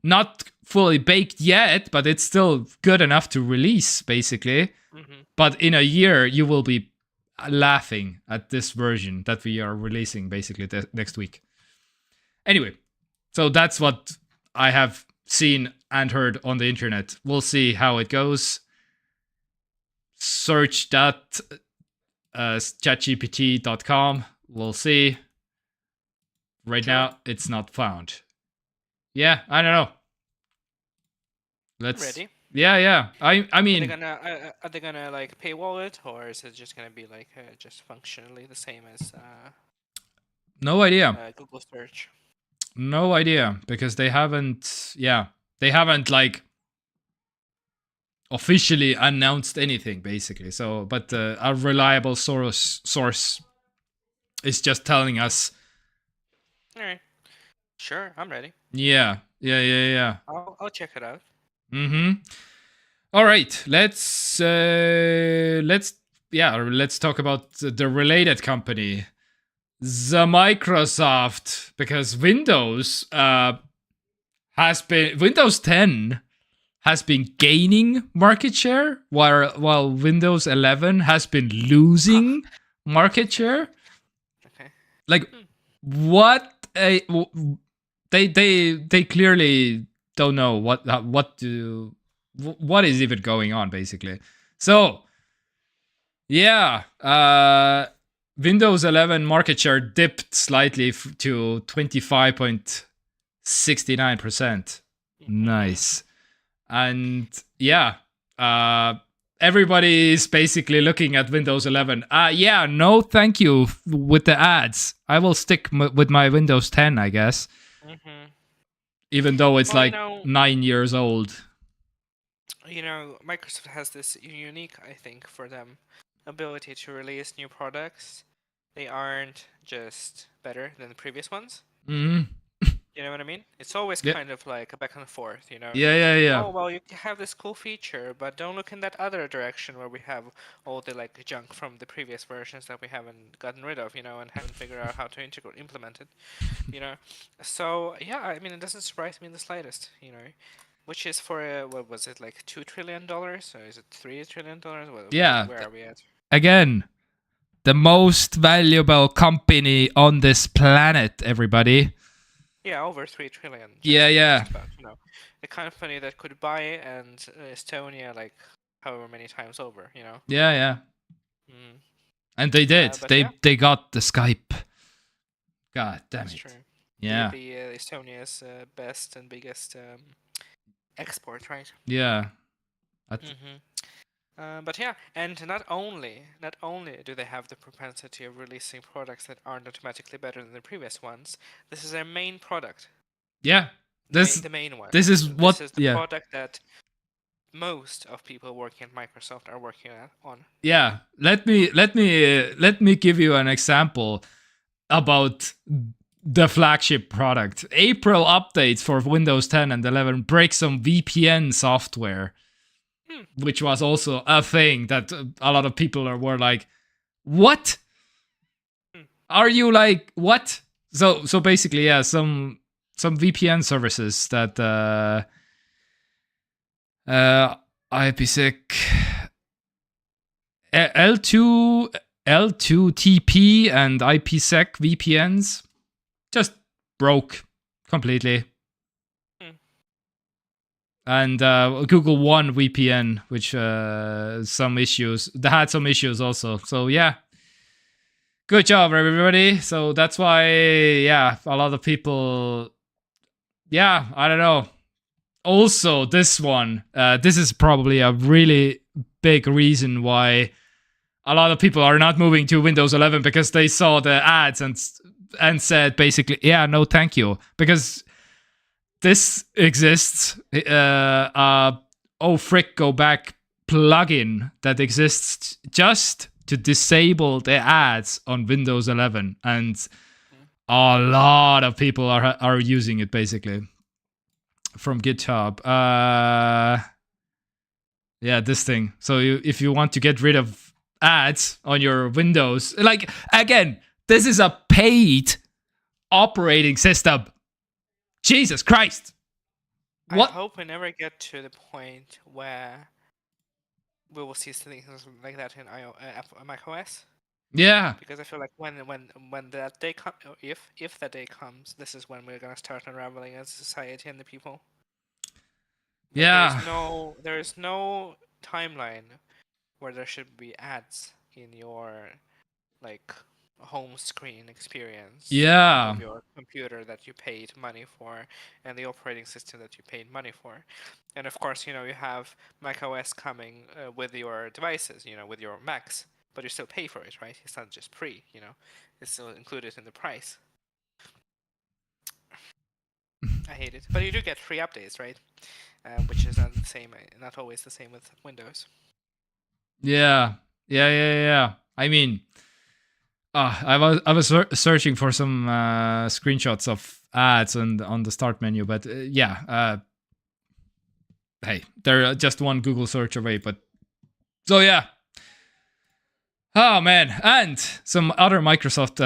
not fully baked yet, but it's still good enough to release basically. But in a year you will be laughing at this version that we are releasing basically next week. Anyway, so that's what I have seen and heard on the internet. We'll see how it goes. Search that chatgpt.com. We'll see. Right now, it's not found. Yeah, I don't know. Let's. Ready? Yeah. I mean, Are they gonna like paywall it, or is it just gonna be like just functionally the same as no idea. Google search? No idea, because they haven't. Yeah, they haven't like officially announced anything basically. So, but a reliable source is just telling us. All right, sure, I'm ready. Yeah. I'll check it out. All right, let's talk about the related company, the Microsoft, because Windows 10 has been gaining market share, while Windows 11 has been losing market share. Okay. Like, what they clearly don't know what is even going on basically. So yeah, Windows 11 market share dipped slightly to 25.69%. Nice. And yeah, everybody is basically looking at Windows 11. Yeah, no thank you with the ads. I will stick with my Windows 10, I guess. Even though it's 9 years old. Microsoft has this unique, I think, for them, ability to release new products. They aren't just better than the previous ones. You know what I mean? It's always kind of like a back and forth, Yeah. Oh, well, you have this cool feature, but don't look in that other direction where we have all the like junk from the previous versions that we haven't gotten rid of, and haven't figured out how to implement it, So yeah, I mean, it doesn't surprise me in the slightest, which is for what was it, like $2 trillion, or is it $3 trillion? Yeah. Where are we at? Again, the most valuable company on this planet, everybody. Yeah, over 3 trillion. Yeah. Just about, a company that could buy and Estonia like however many times over, Yeah. Mm. And they did. But yeah, They got the Skype. God damn that's it. true. Yeah. The Estonia's best and biggest export, right? Yeah. But yeah, and not only do they have the propensity of releasing products that aren't automatically better than the previous ones, this is their main product. Yeah. The main one. This is This what. is the Yeah. product that most of people working at Microsoft are working on. Yeah. Let me give you an example about the flagship product. April updates for Windows 10 and 11 break some VPN software, which was also a thing that a lot of people were like, "What? Are you like what?" So basically, yeah, some VPN services that IPsec L2 L2TP and IPsec VPNs just broke completely. And Google One VPN, which some issues. They had some issues also. So yeah, good job everybody. So that's why, yeah, a lot of people. Yeah, I don't know. Also, this one, this is probably a really big reason why a lot of people are not moving to Windows 11, because they saw the ads and said basically, yeah, no, thank you, because this exists. Oh frick, go back plugin that exists just to disable the ads on Windows 11, and a lot of people are using it basically from GitHub. Yeah, this thing. So if you want to get rid of ads on your Windows, like, again, this is a paid operating system. Jesus Christ. What? I hope we never get to the point where we will see things like that in macOS. Yeah. Because I feel like when that day comes, if that day comes, this is when we're gonna start unraveling as a society and the people. Like, Yeah. there is no timeline where there should be ads in your like home screen experience Yeah. of your computer that you paid money for, and the operating system that you paid money for. And of course, you have macOS coming with your devices, with your Macs, but you still pay for it, right? It's not just free, it's still included in the price. I hate it, but you do get free updates, right? Which is not the same, not always the same with Windows. Yeah. I mean, I was searching for some screenshots of ads on the start menu, but yeah. Hey, they're just one Google search away. But so yeah. Oh man, and some other Microsoft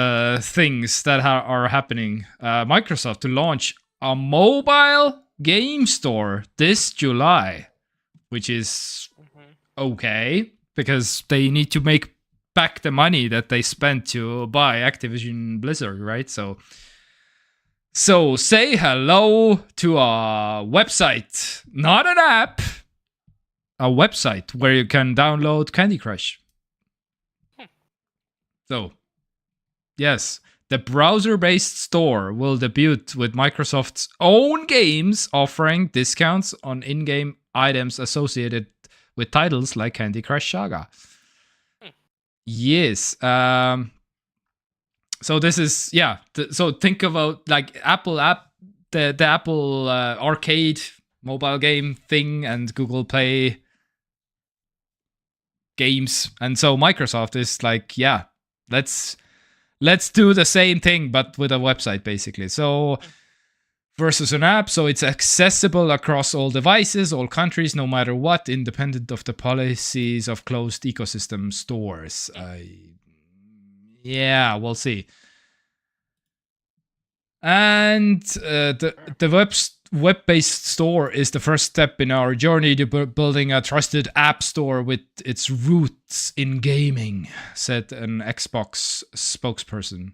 things that are happening. Microsoft to launch a mobile game store this July, which is okay, because they need to make back the money that they spent to buy Activision Blizzard, right? So say hello to a website, not an app, a website where you can download Candy Crush. So, yes, the browser-based store will debut with Microsoft's own games, offering discounts on in-game items associated with titles like Candy Crush Saga. Yes. So this is, yeah. So think about like Apple app, the Apple Arcade mobile game thing, and Google Play games. And so Microsoft is like, yeah, let's do the same thing, but with a website, basically. So versus an app, so it's accessible across all devices, all countries, no matter what, independent of the policies of closed ecosystem stores. Yeah, we'll see. And the web-based store is the first step in our journey to building a trusted app store with its roots in gaming, said an Xbox spokesperson.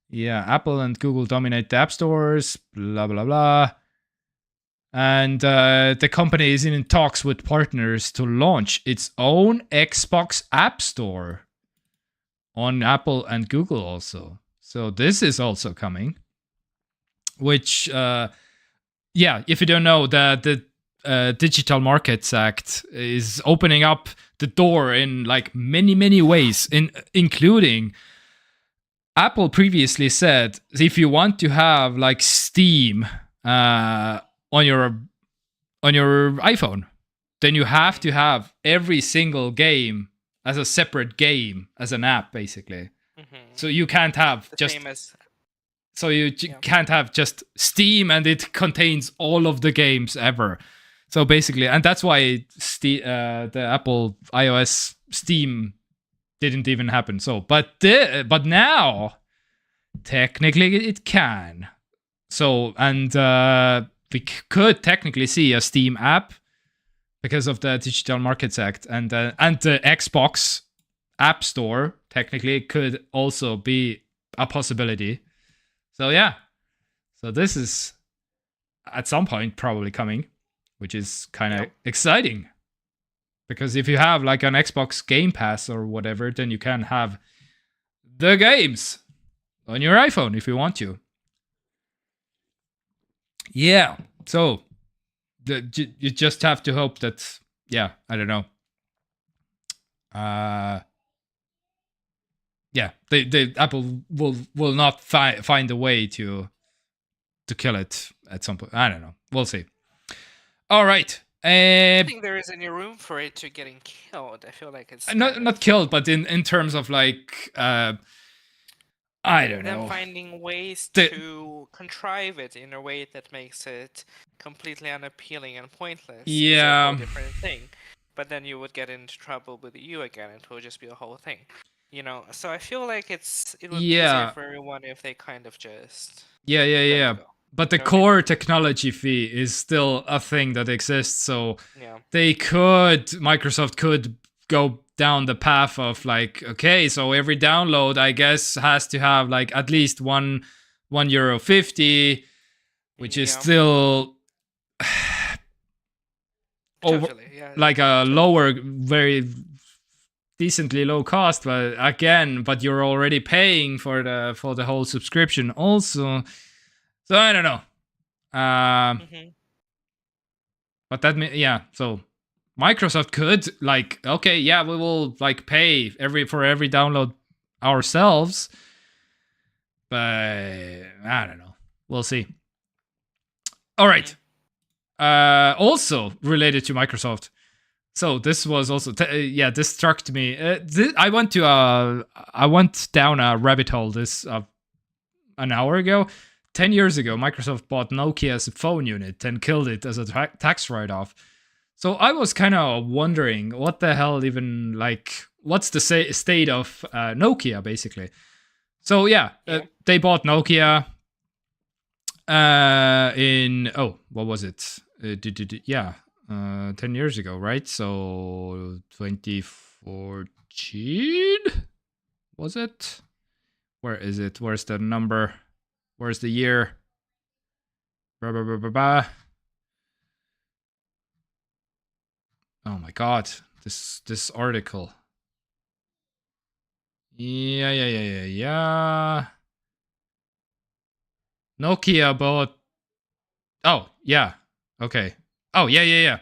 Yeah, Apple and Google dominate the app stores, blah, blah, blah. And the company is in talks with partners to launch its own Xbox App Store on Apple and Google also. So this is also coming. Which, if you don't know, the Digital Markets Act is opening up the door in like many ways, including Apple previously said if you want to have like Steam on your iPhone, then you have to have every single game as a separate game, as an app, basically. So you can't have So you can't have just Steam and it contains all of the games ever. So basically, and that's why the Apple iOS Steam didn't even happen. So, but now technically it can. So, and we could technically see a Steam app because of the Digital Markets Act, and the Xbox App Store technically could also be a possibility. So yeah, so this is at some point probably coming, which is kind of exciting. Because if you have like an Xbox Game Pass or whatever, then you can have the games on your iPhone if you want to. Yeah, so you just have to hope that, I don't know. The Apple will not find a way to kill it at some point. I don't know. We'll see. All right. I think there is any room for it to getting killed. I feel like it's not killed, but in terms of like I don't know. Them finding ways to contrive it in a way that makes it completely unappealing and pointless. Yeah. It's a whole different thing. But then you would get into trouble with you again. It would just be a whole thing. You know, so I feel like it would be easier for everyone if they kind of just But the core technology fee is still a thing that exists, so Microsoft could go down the path of like, okay, so every download I guess has to have like at least €1.50, which is still like a lower, very decently low cost, but you're already paying for the whole subscription also. So I don't know. But that so Microsoft could like, okay, we will like pay for every download ourselves, but I don't know. We'll see. All right. Also related to Microsoft. So this was also this struck me. I went down a rabbit hole an hour ago. 10 years ago, Microsoft bought Nokia's phone unit and killed it as a tax write-off. So I was kind of wondering what the hell even, like, what's the state of Nokia, basically. So they bought Nokia what was it? 10 years ago, right? So 2014? Was it? Where is it? Where's the number? Where's the year? Oh my god, this article. Yeah. Nokia bought. Oh yeah. Okay. Oh yeah.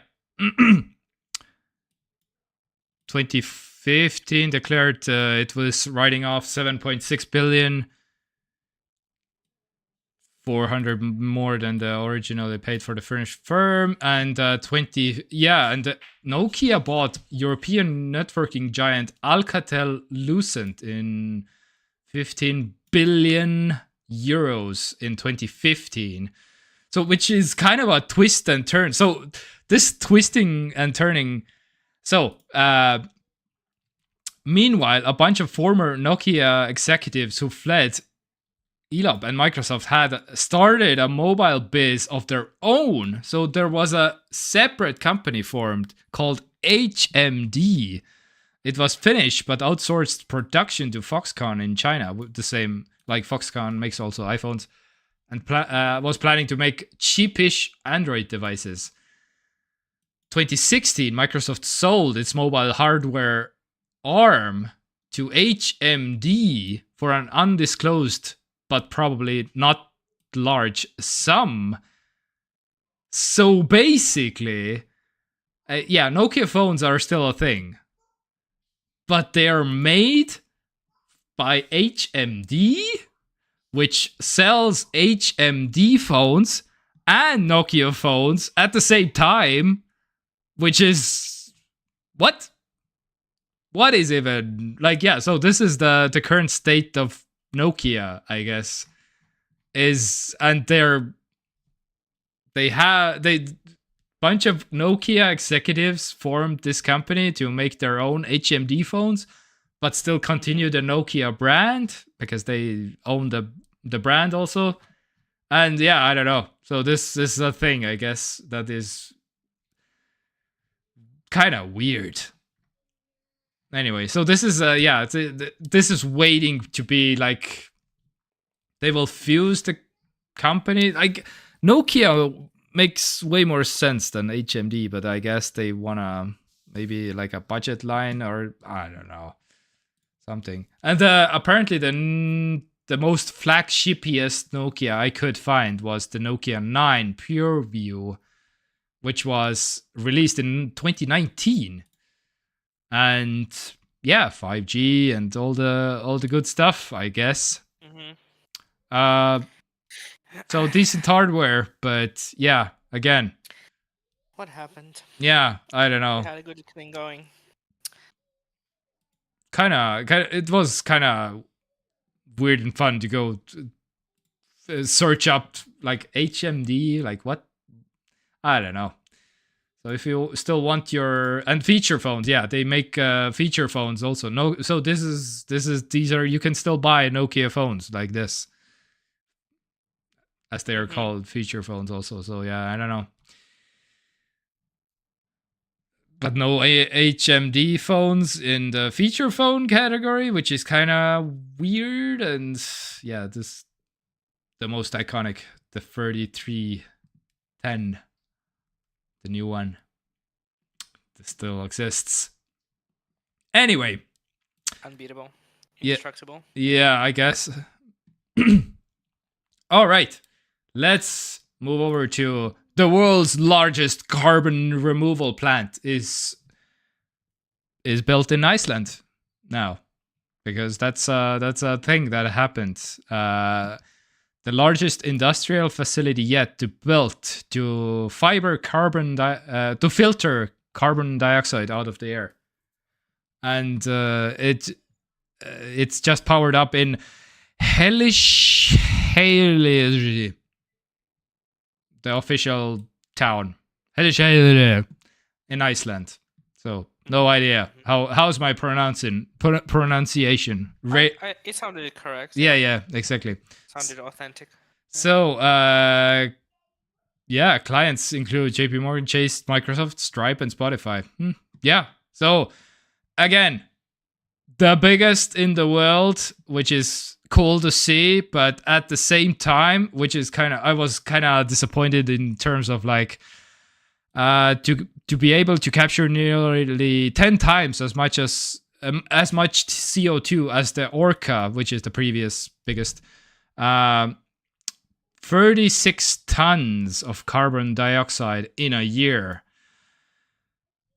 2015 declared it was writing off 7.6 billion. 400 more than the original they paid for the Finnish firm, and Nokia bought European networking giant Alcatel-Lucent in 15 billion euros in 2015. So, which is kind of a twist and turn. So, this twisting and turning. So, meanwhile, a bunch of former Nokia executives who fled Elop and Microsoft had started a mobile biz of their own. So there was a separate company formed called HMD. It was Finnish, but outsourced production to Foxconn in China. The same, like Foxconn makes also iPhones, and was planning to make cheapish Android devices. 2016, Microsoft sold its mobile hardware arm to HMD for an undisclosed but probably not large sum. So basically, Nokia phones are still a thing, but they are made by HMD, which sells HMD phones and Nokia phones at the same time, which is what? What is even like? Yeah, so this is the current state of Nokia, I guess, and they bunch of Nokia executives formed this company to make their own HMD phones, but still continue the Nokia brand because they own the brand also. And yeah, I don't know. So this is a thing, I guess, that is kind of weird. Anyway, so this is this is waiting to be like they will fuse the company. Like Nokia makes way more sense than HMD, but I guess they wanna maybe like a budget line or I don't know, something. And apparently the most flagshipiest Nokia I could find was the Nokia 9 PureView, which was released in 2019. And yeah, 5G and all the good stuff, I guess. So decent hardware, but yeah, again. What happened? Yeah, I don't know. We had a good thing going. It was kind of weird and fun to go search up like HMD, like what? I don't know. So if you still want and feature phones, yeah, they make feature phones also. No, so these are you can still buy Nokia phones like this, as they are called, feature phones also. So yeah, I don't know, but no HMD phones in the feature phone category, which is kind of weird. And yeah, the most iconic, the 3310. The new one that still exists. Anyway. Unbeatable. Indestructible. Yeah, I guess. All right. Let's move over to the world's largest carbon removal plant is built in Iceland now, because that's a thing that happened. The largest industrial facility yet to built to filter carbon dioxide out of the air, and it's just powered up in Hellisheili, the official town, Hellisheili in Iceland. So no idea how's my pronunciation. It sounded correct. Yeah, exactly. Sounded authentic. So, clients include JP Morgan Chase, Microsoft, Stripe, and Spotify. Yeah. So, again, the biggest in the world, which is cool to see, but at the same time, which is I was kind of disappointed in terms of like, to be able to capture nearly 10 times as much CO2 as the Orca, which is the previous biggest. 36 tons of carbon dioxide in a year.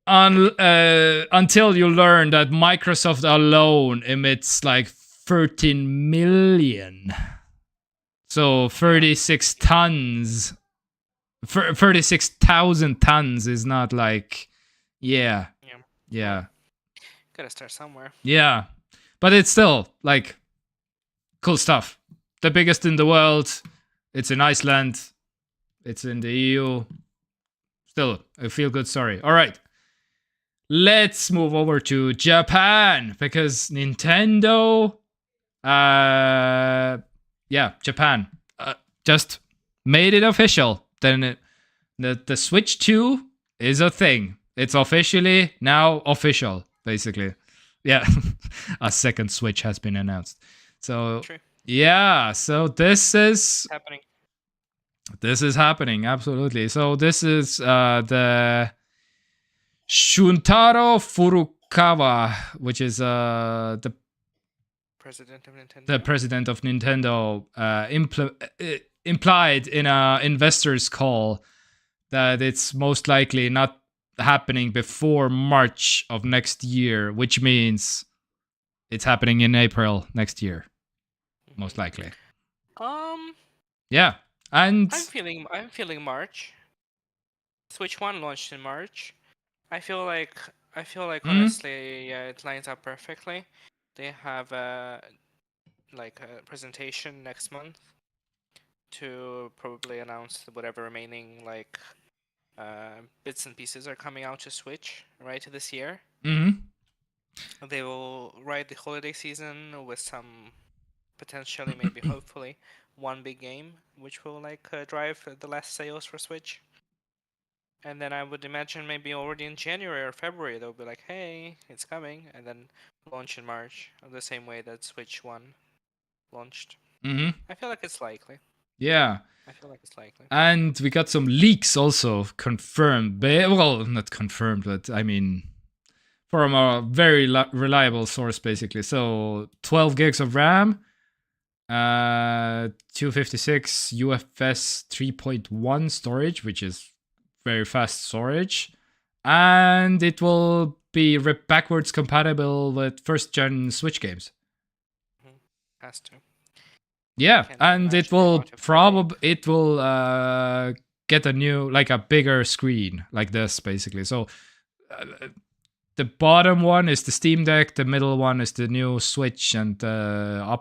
Until you learn that Microsoft alone emits like 13 million. So 36 tons. 36,000 tons is not like, yeah. Gotta start somewhere. Yeah. But it's still like cool stuff. The biggest in the world. It's in Iceland. It's in the EU. Still a feel-good story. All right. Let's move over to Japan, because Nintendo Japan just made it official. Then the Switch 2 is a thing. It's officially now official, basically. Yeah, a second Switch has been announced. So True. yeah, so this is Happening. happening, absolutely. So this is the Shuntaro Furukawa, which is the President of Nintendo. the president of Nintendo, implied in a investor's call that it's most likely not happening before March of next year, which means it's happening in April next year, most likely. Yeah, and I'm feeling March. Switch 1 launched in March. I feel like honestly, yeah, it lines up perfectly. They have like a presentation next month to probably announce whatever remaining like bits and pieces are coming out to Switch right this year. They will ride the holiday season with some potentially, maybe, hopefully, one big game which will like drive the last sales for Switch. And then I would imagine maybe already in January or February they'll be like, "Hey, it's coming," and then launch in March, the same way that Switch 1 launched. I feel like it's likely. Yeah. I feel like it's likely. And we got some leaks also confirmed. Well, not confirmed, but I mean, from a very reliable source, basically. So 12 gigs of RAM, 256 UFS 3.1 storage, which is very fast storage. And it will be backwards compatible with first-gen Switch games. Has to. Yeah, and it will get a new, like a bigger screen like this, basically. So the bottom one is the Steam Deck, the middle one is the new Switch, and the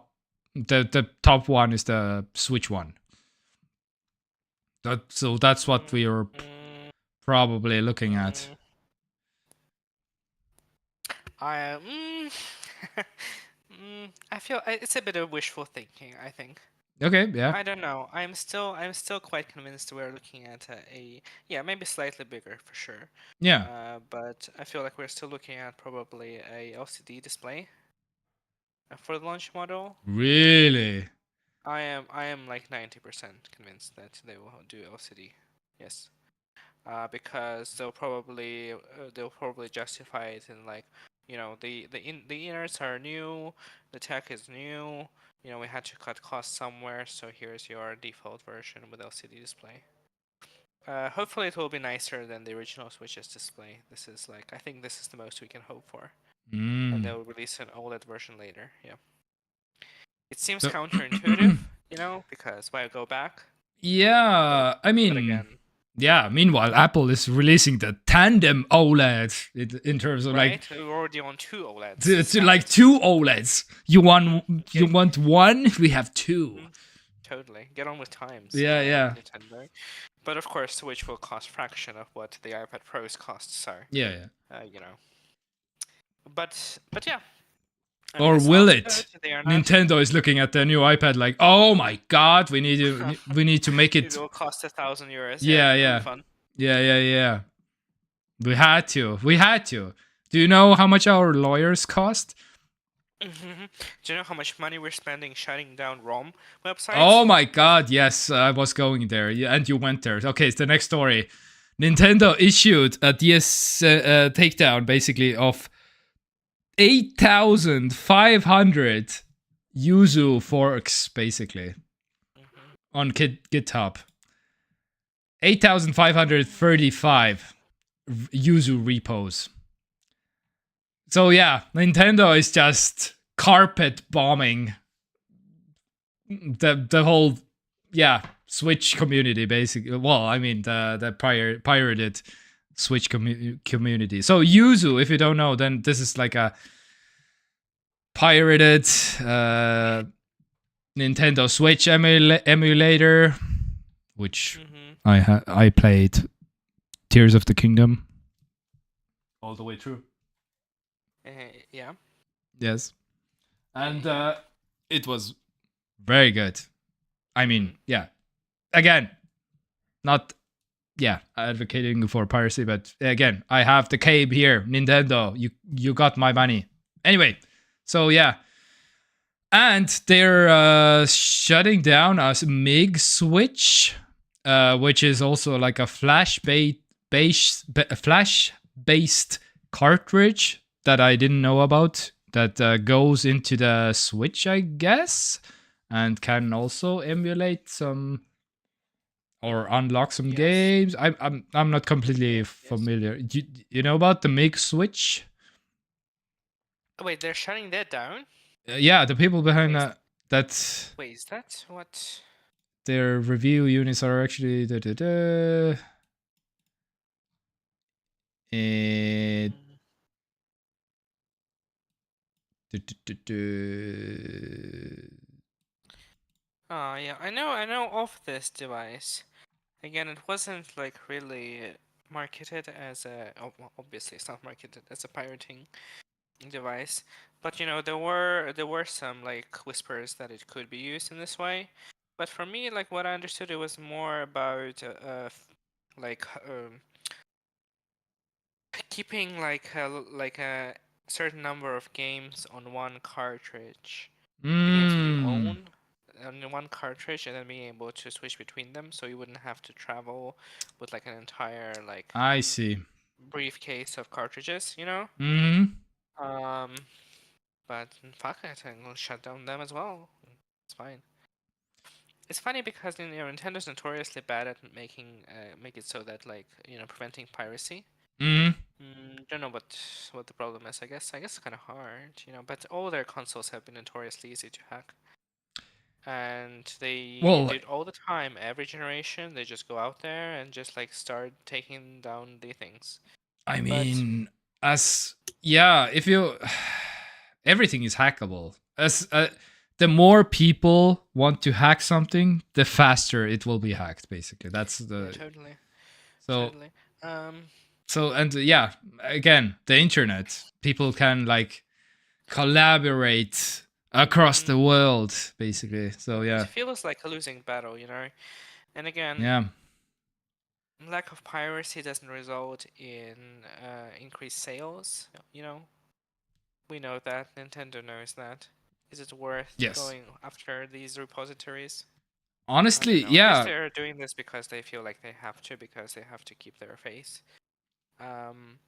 top one is the Switch one. So that's what we are probably looking at. I feel it's a bit of wishful thinking, I think. Okay, yeah. I don't know. I'm still quite convinced we're looking at maybe slightly bigger for sure. Yeah. But I feel like we're still looking at probably a LCD display for the launch model. Really? I am like 90% convinced that they will do LCD. Yes. Because they'll probably justify it in like, the innards are new, the tech is new, we had to cut costs somewhere, so here's your default version with LCD display. Hopefully it will be nicer than the original Switch's display. I think this is the most we can hope for. And they'll release an OLED version later. Yeah. It seems counterintuitive, because why go back? Yeah, I mean, again, yeah. Meanwhile, Apple is releasing the tandem OLED in terms of right? We're already on 2 OLEDs. It's like 2 OLEDs. You want one? We have 2. Totally. Get on with times. Yeah. Nintendo. But of course, Switch will cost fraction of what the iPad Pros cost. So yeah. But yeah. Or will it? Nintendo is looking at their new iPad like, oh my god, we need to make it. It will cost €1,000. Yeah. Fun. Yeah. We had to. Do you know how much our lawyers cost? Do you know how much money we're spending shutting down ROM websites? Oh my god, yes, I was going there, and you went there. Okay, it's the next story. Nintendo issued a DS takedown, basically, of 8,500 Yuzu forks, basically, on GitHub. 8,535 Yuzu repos. So yeah, Nintendo is just carpet bombing the whole Switch community, basically. Well, I mean the pirated Switch community. So Yuzu, if you don't know, then this is like a pirated Nintendo Switch emulator, which I played Tears of the Kingdom all the way through. Yeah. Yes. And it was very good. I mean, yeah. Again, not advocating for piracy, but again, I have the cape here, Nintendo. You got my money. Anyway, so yeah. And they're shutting down a MIG switch, which is also like a flash-based cartridge that I didn't know about. That goes into the Switch, I guess, and can also emulate some or unlock some games. I'm not completely familiar. You know about the MIG switch? Oh, wait, they're shutting that down? Yeah, the people behind Wait, that wait, is that what? their review units are actually Mm. Oh yeah, I know of this device. Again, it wasn't like really marketed as a. Obviously, it's not marketed as a pirating device, but you know there were some like whispers that it could be used in this way. But for me, like what I understood, it was more about like keeping like a certain number of games on one cartridge, the games that you Mm, own on one cartridge, and then being able to switch between them, so you wouldn't have to travel with like an entire like I see. briefcase of cartridges, you know. Mm, Um, but fuck it, I'm gonna shut down them as well. It's fine. It's funny because you know Nintendo's notoriously bad at making make it so that like you know preventing piracy. mm. Don't know what the problem is. I guess it's kind of hard, you know. But all their consoles have been notoriously easy to hack, and they Well, do it all the time. Every generation, they just go out there and just like start taking down the things. I But mean, as yeah, if you everything is hackable. As the more people want to hack something, the faster it will be hacked. Basically, that's yeah, the totally, so totally. Um, so and yeah, again, the internet, people can like collaborate across the mm, world, basically. So it yeah, feels like a losing battle, you know. And again, yeah. lack of piracy doesn't result in increased sales. You know, we know that. Nintendo knows that. Is it worth Yes. going after these repositories? I don't Honestly, know. I guess yeah. they're doing this because they feel like they have to, because they have to keep their face. Um,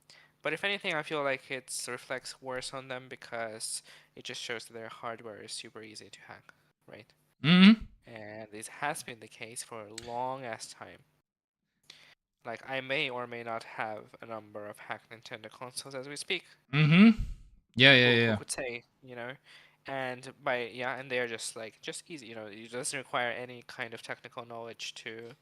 but if anything, I feel like it reflects worse on them because it just shows that their hardware is super easy to hack, right? Mm-hmm. And this has been the case for a long ass time. Like I may or may not have a number of hacked Nintendo consoles as we speak. Mm-hmm. Yeah, yeah, Who yeah. could say, you know? And by yeah, and they're just easy, you know. It doesn't require any kind of technical knowledge to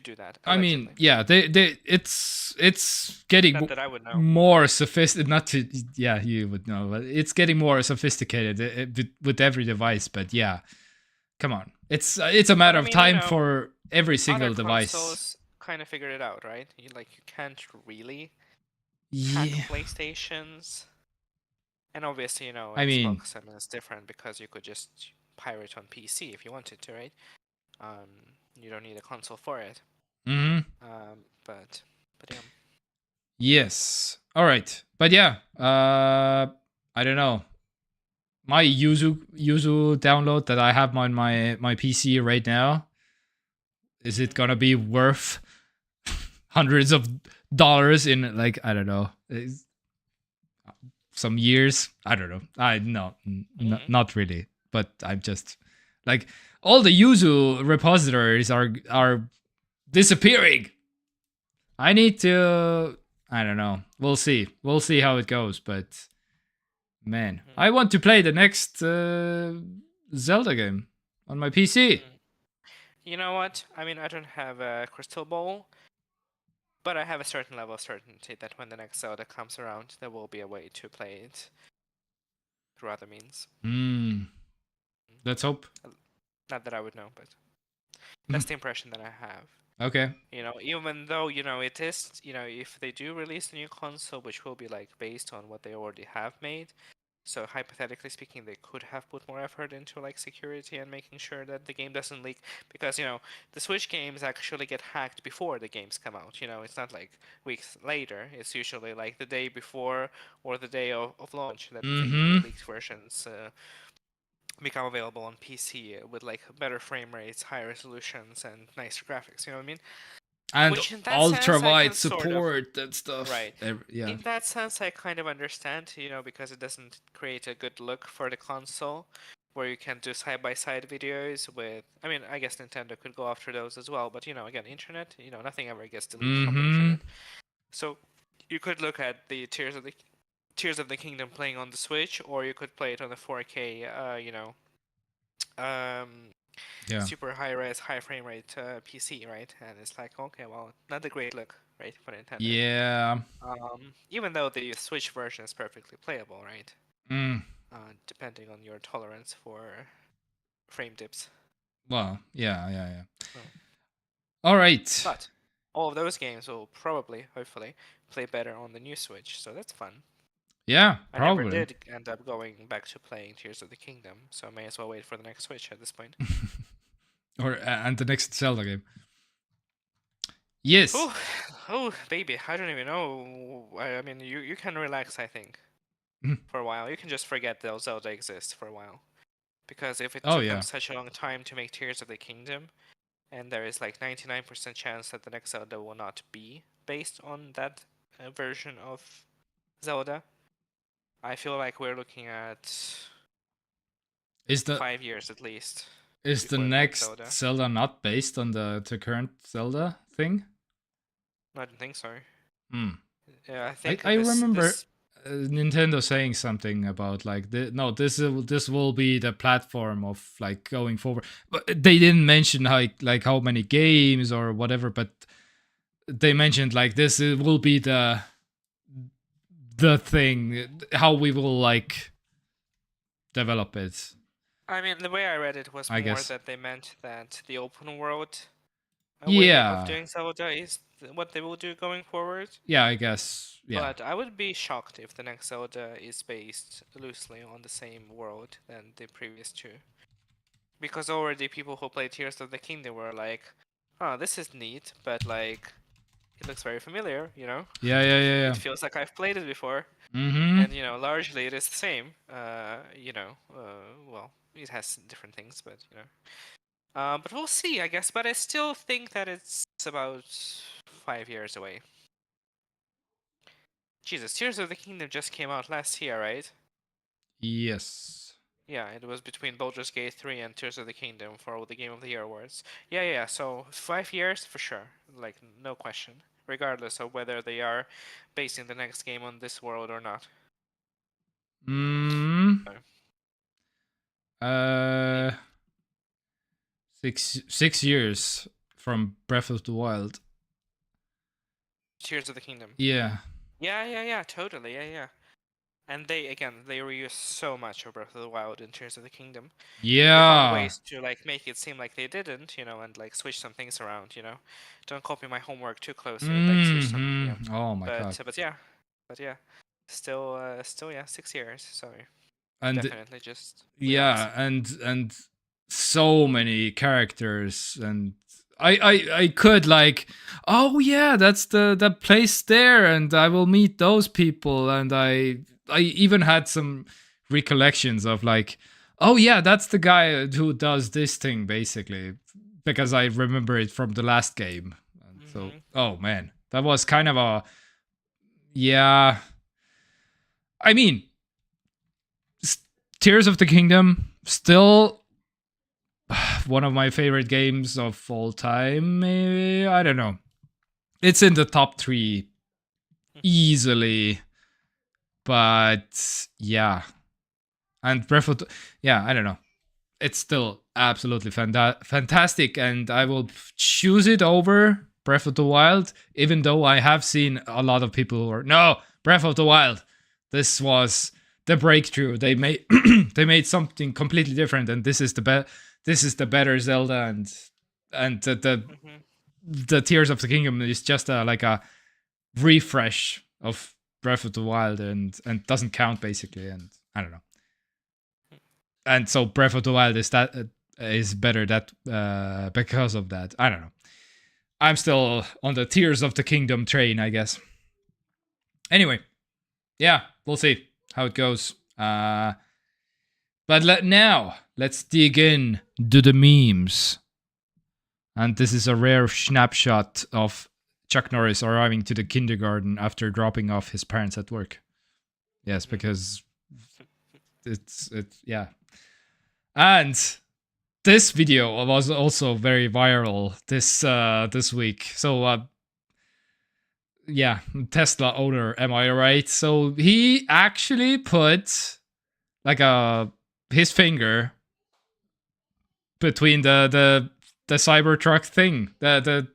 do that, I mean, allegedly. yeah, it's getting Not that I would know. more sophisticated. Not to, yeah, you would know, but it's getting more sophisticated with every device. But yeah, come on, it's a But matter I of mean, you time know, for every other single device. consoles kind of figured it out, right? You can't really hack Yeah, PlayStations, and obviously, you know, I mean, Xbox. I mean, it's different because you could just pirate on PC if you wanted to, right? You don't need a console for it. mm-hmm. But yeah. Yes. All right, but yeah, I don't know. My Yuzu download that I have on my PC right now, is it Mhm. gonna be worth hundreds of dollars in, like, I don't know, some years? I don't know. I no, Mhm. not really. But I'm just like, all the Yuzu repositories are disappearing. I need to. I don't know. We'll see. We'll see how it goes. But man, Mhm. I want to play the next Zelda game on my PC. Mhm. You know what? I mean, I don't have a crystal ball, but I have a certain level of certainty that when the next Zelda comes around, there will be a way to play it through other means. Hmm. Let's hope. Not that I would know, but that's the impression that I have. Okay. You know, even though, you know, it is, you know, if they do release a new console, which will be like based on what they already have made, So hypothetically speaking, they could have put more effort into like security and making sure that the game doesn't leak, because the Switch games actually get hacked before the games come out. It's not like weeks later. It's usually like the day before or the day of launch that the Mm-hmm. leaked versions become available on PC with like better frame rates, higher resolutions, and nicer graphics. You know what I mean? And Which in that ultra sense I wide can sort of. support and stuff. Right. Yeah. In that sense, I kind of understand, because it doesn't create a good look for the console, where you can do side-by-side videos with. I mean, I guess Nintendo could go after those as well, but again, internet, nothing ever gets deleted from the Mm-hmm. internet. So you could look at the Tears of the Kingdom playing on the Switch, or you could play it on a 4K, um, Yeah. super high res, high frame rate PC, right? And it's like, okay, well, not a great look, right, for Nintendo. Yeah. Even though the Switch version is perfectly playable, right? Mm. Depending on your tolerance for frame dips. Well, yeah. Oh. All right. But all of those games will probably, hopefully, play better on the new Switch, so that's fun. Yeah, I never probably. did end up going back to playing Tears of the Kingdom, so I may as well wait for the next Switch at this point. Or and the next Zelda game. Yes. Oh, oh, baby, I don't even know. I mean, you can relax, I think, Mhm. for a while. You can just forget that Zelda exists for a while. Because if it Oh took them yeah. such a long time to make Tears of the Kingdom, and there is like 99% chance that the next Zelda will not be based on that version of Zelda, I feel like we're looking at Is the 5 years at least is the before the next next Zelda. Zelda not based on the current Zelda thing? I don't think so. Hmm. Yeah, I I think I this remember this Nintendo saying something about like no, this will be the platform of like going forward. But they didn't mention how many games or whatever. But they mentioned like this will be the thing how we will like develop it. I mean, the way I read it was I more guess. that they meant that the open world way of Yeah. doing Zelda is what they will do going forward. Yeah. I guess. Yeah. But I would be shocked if the next Zelda is based loosely on the same world than the previous two. Because already people who played Tears of the Kingdom were like, oh, this is neat, but like, it looks very familiar, Yeah. Yeah. Yeah. It Yeah. feels like I've played it before. Mm-hmm. And, largely it is the same. Well, it has different things, but, but we'll see, I guess. But I still think that it's about 5 years away. Jesus, Tears of the Kingdom just came out last year, right? Yes. Yeah, it was between Baldur's Gate 3 and Tears of the Kingdom for all the Game of the Year awards. Yeah, so 5 years for sure. Like, no question. Regardless of whether they are basing the next game on this world or not. Mm. So, Uh, maybe. 6 years from Breath of the Wild. Tears of the Kingdom. Yeah. Yeah, totally, yeah. And they reuse so much of Breath of the Wild in Tears of the Kingdom. They found Yeah. ways to like make it seem like they didn't, and like switch some things around. Don't copy my homework too closely, like switch some. Oh my god. But yeah, still yeah, 6 years. So And definitely just relax. yeah, and so many characters and I could like, oh yeah, that's the place there, and I will meet those people, and I even had some recollections of like, oh yeah, that's the guy who does this thing basically, because I remember it from the last game. And so, Hmm. oh man, that was kind of a, yeah. I mean, Tears of the Kingdom still one of my favorite games of all time. Maybe, I don't know. It's in the top 3 easily, but yeah. And yeah, I don't know. It's still absolutely fantastic, and I will choose it over Breath of the Wild, even though I have seen a lot of people who are no, Breath of the Wild. This was the breakthrough. They made they made something completely different, and this is the better Zelda, and Hmm. the Tears of the Kingdom is just like a refresh of Breath of the Wild, and doesn't count basically. And I don't know. And so Breath of the Wild is better because of that. I don't know. I'm still on the Tears of the Kingdom train, I guess. Anyway, yeah, we'll see how it goes. But now let's dig in to the memes. And this is a rare snapshot of Chuck Norris arriving to the kindergarten after dropping off his parents at work. Yes, because it's yeah. And this video was also very viral this week. So yeah, Tesla owner, am I right? So he actually put like his finger between the Cybertruck thing, the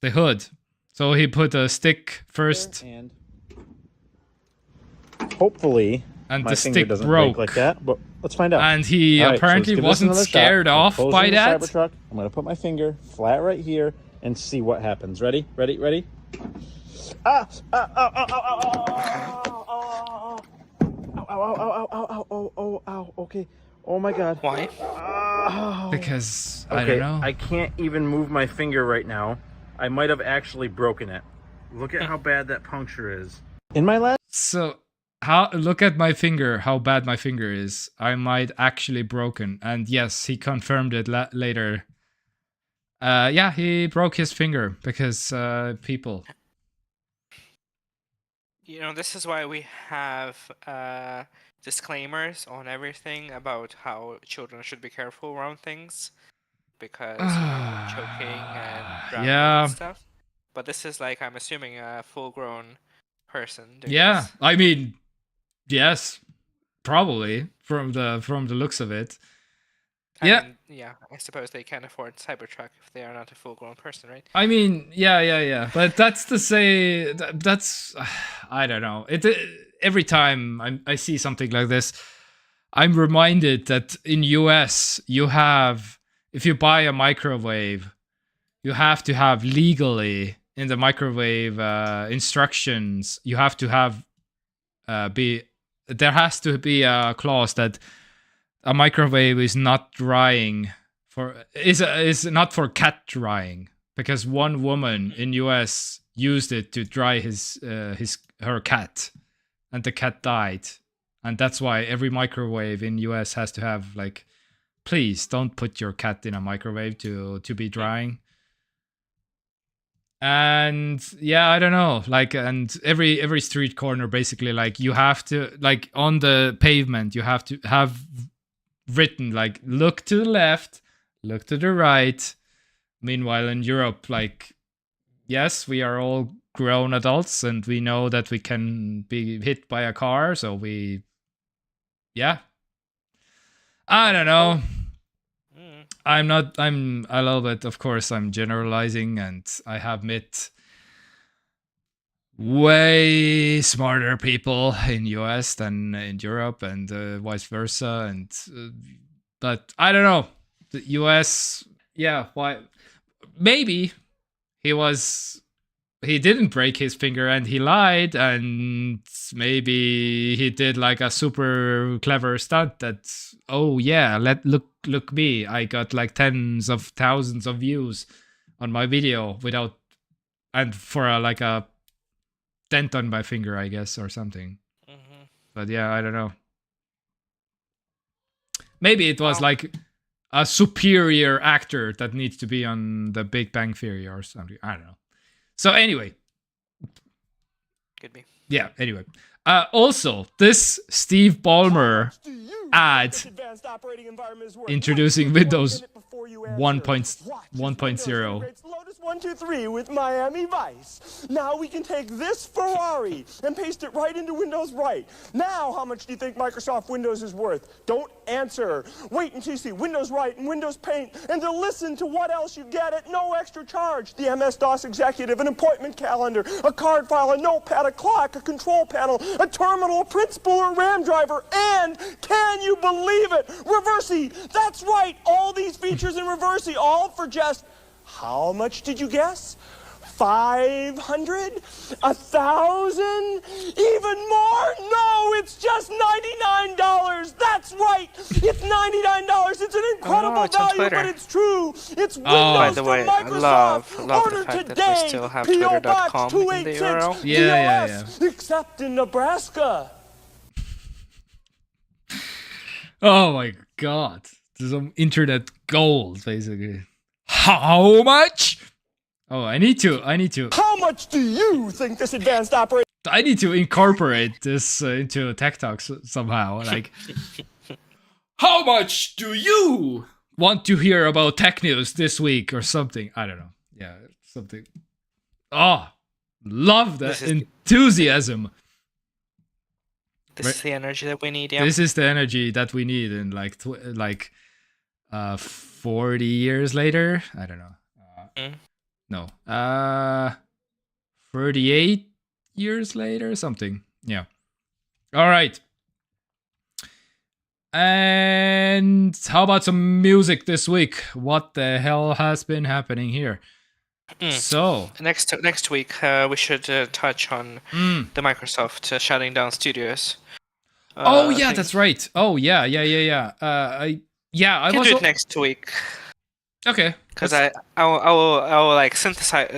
hood. So he put a stick first, and hopefully and my the finger stick doesn't broke break like that. But let's find out. And he All right, apparently so let's give this wasn't another shot. scared I'm off closing by the that. Cybertruck. I'm gonna put my finger flat right here and see what happens. Ready? Ah! Ow! Okay. Oh my God. Why? Because Okay, I don't know. I can't even move my finger right now. I might have actually broken it. Look at how bad that puncture is. In my last. So look at my finger, how bad my finger is. I might actually broken. And yes, he confirmed it later. Yeah, he broke his finger because people. You know, this is why we have disclaimers on everything about how children should be careful around things, because choking and drowning and stuff. But this is like, I'm assuming, a full-grown person doing this. I mean, yes, probably from the looks of it. I mean, yeah, I suppose they can't afford Cybertruck if they are not a full-grown person, right? I mean, yeah. But that's to say that's I don't know. Every time I see something like this, I'm reminded that in US you have, if you buy a microwave, you have to have legally in the microwave instructions, you have to have there has to be a clause that a microwave is not drying is not for cat drying, because one woman in US used it to dry her cat, and the cat died, and that's why every microwave in US has to have like, please don't put your cat in a microwave to be drying. And yeah, I don't know, like, and every street corner basically, like, you have to, like, on the pavement you have to have written like, look to the left, look to the right. Meanwhile in Europe, like, yes, we are all grown adults and we know that we can be hit by a car, so we, yeah, I don't know. I'm a little bit, of course, I'm generalizing, and I have met way smarter people in US than in Europe, and vice versa. And but I don't know, the US, yeah, why? Maybe he didn't break his finger and he lied, and maybe he did like a super clever stunt that, oh yeah, look me, I got like tens of thousands of views on my video without, and for like a dent on my finger, I guess, or something. But yeah, I don't know. Maybe it was like a superior actor that needs to be on The Big Bang Theory or something. I don't know. So anyway. Could be. Yeah, anyway. Also, this Steve Ballmer ad introducing Windows 1.0. 123 with Miami Vice. Now we can take this Ferrari and paste it right into Windows Right. Now, how much do you think Microsoft Windows is worth? Don't answer. Wait until you see Windows Right and Windows Paint, and to listen to what else you get at no extra charge. The MS-DOS Executive, an appointment calendar, a card file, a notepad, a clock, a control panel, a terminal, a print spooler, a RAM driver, and, can you believe it, Reversey. That's right, all these features in Reversey, all for just, how much did you guess? 500? 1,000? Even more? No, it's just $99. That's right. It's $99. It's an incredible it's on value, Twitter. but it's true. It's Windows By the from way, I Microsoft. love Order the fact today. that we still have P.O. Box twitter.com in the 286 URL. Yeah. POS, except in Nebraska. Oh my god. Some internet gold, basically. How much? Oh, I need to. How much do you think this advanced operating I need to incorporate this into TekTok somehow. Like, how much do you want to hear about tech news this week or something? I don't know. Yeah, something. Oh, love that enthusiasm. This is the energy that we need, yeah. This is the energy that we need in like 40 years later. I don't know. No. 38 years later, something. Yeah. All right. And how about some music this week? What the hell has been happening here? So next week we should touch on the Microsoft shutting down studios. oh yeah, that's right. Oh yeah. I can was do it next week okay because I will like synthesize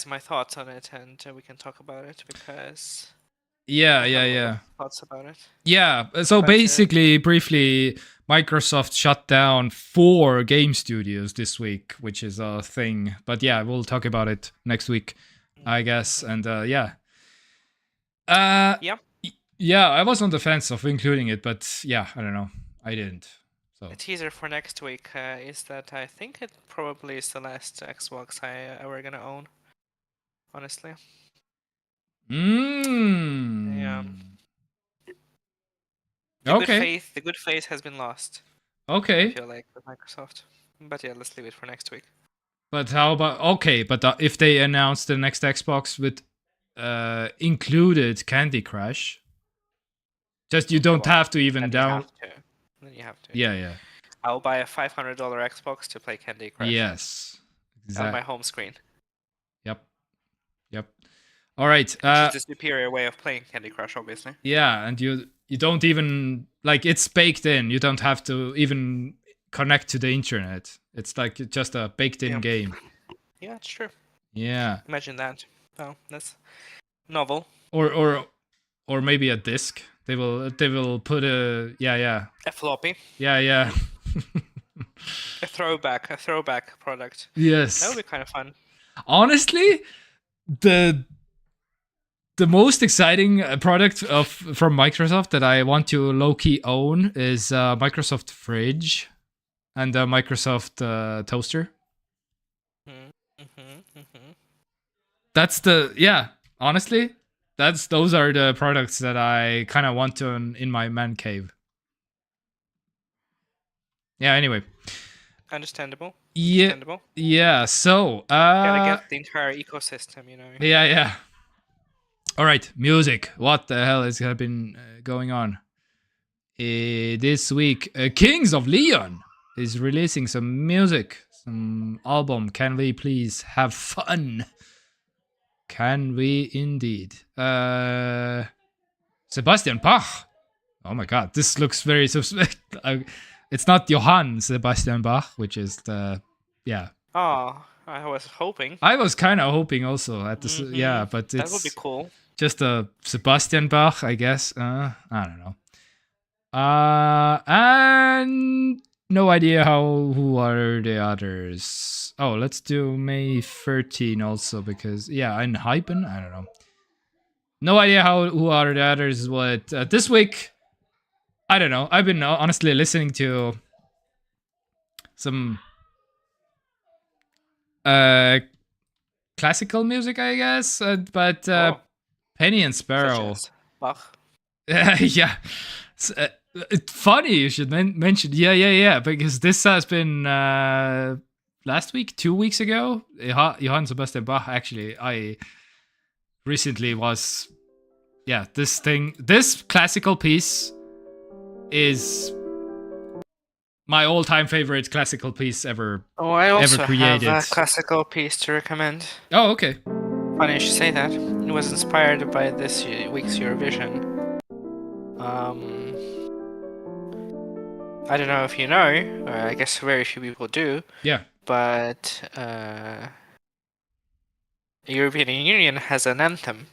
my thoughts on it, and we can talk about it because yeah thoughts about it. Yeah, so basically, briefly, Microsoft shut down 4 game studios this week, which is a thing. But yeah, we'll talk about it next week, I guess. And yeah. Yeah, I was on the fence of including it, but yeah, I don't know. I didn't. So The teaser for next week is that I think it probably is the last Xbox I ever gonna own. Honestly. Yeah. The good faith has been lost. Okay. I feel like with Microsoft. But yeah, let's leave it for next week. But how about if they announce the next Xbox with included Candy Crush, just you don't have to even down. Then you have to. Yeah. I'll buy a $500 Xbox to play Candy Crush. Yes. On my home screen. Yep. All right. Which is the superior way of playing Candy Crush, obviously. Yeah, and you don't even like it's baked in. You don't have to even connect to the internet. It's like just a baked-in game. Yeah, it's true. Yeah. Imagine that. Oh, that's novel. Or maybe a disc. They will put a A floppy. Yeah. A throwback product. Yes. That would be kind of fun. Honestly, the most exciting product from Microsoft that I want to low-key own is Microsoft Fridge and Microsoft Toaster. That's honestly, those are the products that I kind of want to in my man cave. Yeah, anyway. Understandable. Yeah, so gotta get the entire ecosystem, you know. Yeah. All right, music. What the hell has been going on? This week, Kings of Leon is releasing some music, some album. Can we please have fun? Can we indeed? Sebastian Bach. Oh my god, this looks very suspect. It's not Johann Sebastian Bach, which is the Oh, I was hoping. I was kind of hoping also at this. Yeah, but it's that would be cool. Just a Sebastian Bach, I guess. I don't know. And no idea who are the others. Oh, let's do May 13 also because and Hypen. I don't know. No idea who are the others. What this week? I don't know. I've been honestly listening to some classical music, I guess, but Penny and Sparrow. Bach. Yeah. It's funny you should mention. Yeah. Because this has been last week, 2 weeks ago. Johann Sebastian Bach. Actually, I recently was. Yeah, this classical piece is my all-time favorite classical piece ever. Oh, I also have created. a classical piece to recommend. Oh, okay. Funny you should say that. It was inspired by this week's Eurovision. I don't know if you know, I guess very few people do, Yeah. but the European Union has an anthem.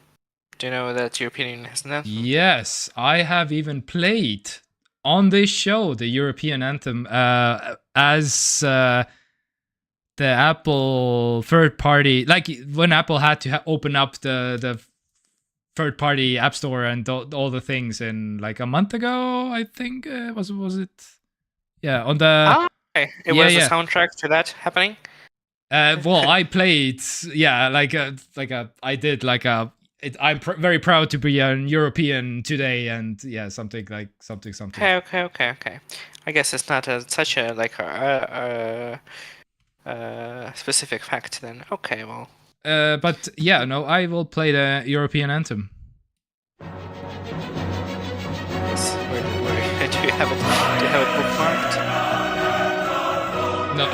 Do you know that European Union has an anthem? Yes, I have even played on this show the European anthem as the Apple third party, like when Apple had to open up the third party app store and all the things in like a month ago, I think was it? Yeah, on the Okay. It was the soundtrack to that happening. well, I played, yeah, I did like a. I'm very proud to be an European today, and yeah, something. Okay. I guess it's not such a like specific fact then. Okay, well. But yeah, no, I will play the European anthem. Yes. Where do you have it? Do you have it bookmarked? No.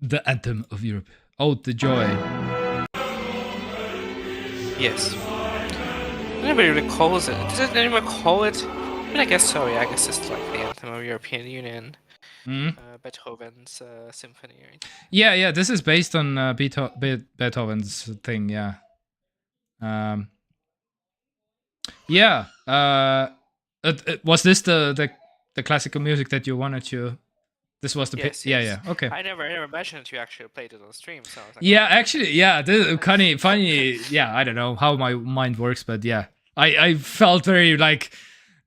The anthem of Europe. Oh, the joy. Yes. Nobody really calls it. Does anyone call it? I mean, I guess so. Yeah, I guess it's like the anthem of European Union. Beethoven's symphony. Right? Yeah. This is based on Beethoven's thing. Yeah. Yeah. Was this the classical music that you wanted to? This was the yes. Yeah. Okay. I never imagined you actually played it on stream. So I was like, yeah, actually, yeah. This is funny. Yeah, I don't know how my mind works, but yeah, I felt very like,